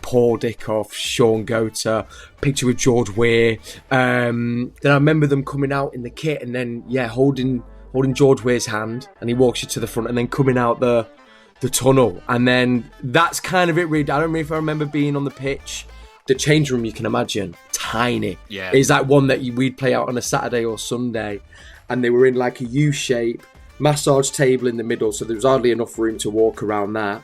Paul Dickoff, Sean Gota, picture with George Weah. Then I remember them coming out in the kit and then holding George Weah's hand, and he walks you to the front and then coming out the tunnel, and then that's kind of it really. I don't know if I remember being on the pitch. The change room, you can imagine, tiny. Yeah. It's like one that we'd play out on a Saturday or Sunday, and they were in like a U-shape, massage table in the middle, so there was hardly enough room to walk around that.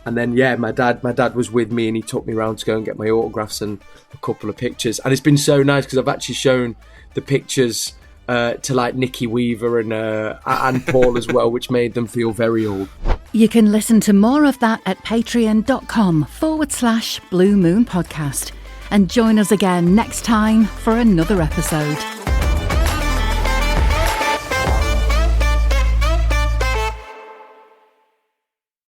And then my dad was with me, and he took me around to go and get my autographs and a couple of pictures. And it's been so nice because I've actually shown the pictures to like Nicky Weaver and Paul as well, which made them feel very old. You can listen to more of that at patreon.com/Blue Moon Podcast. And join us again next time for another episode.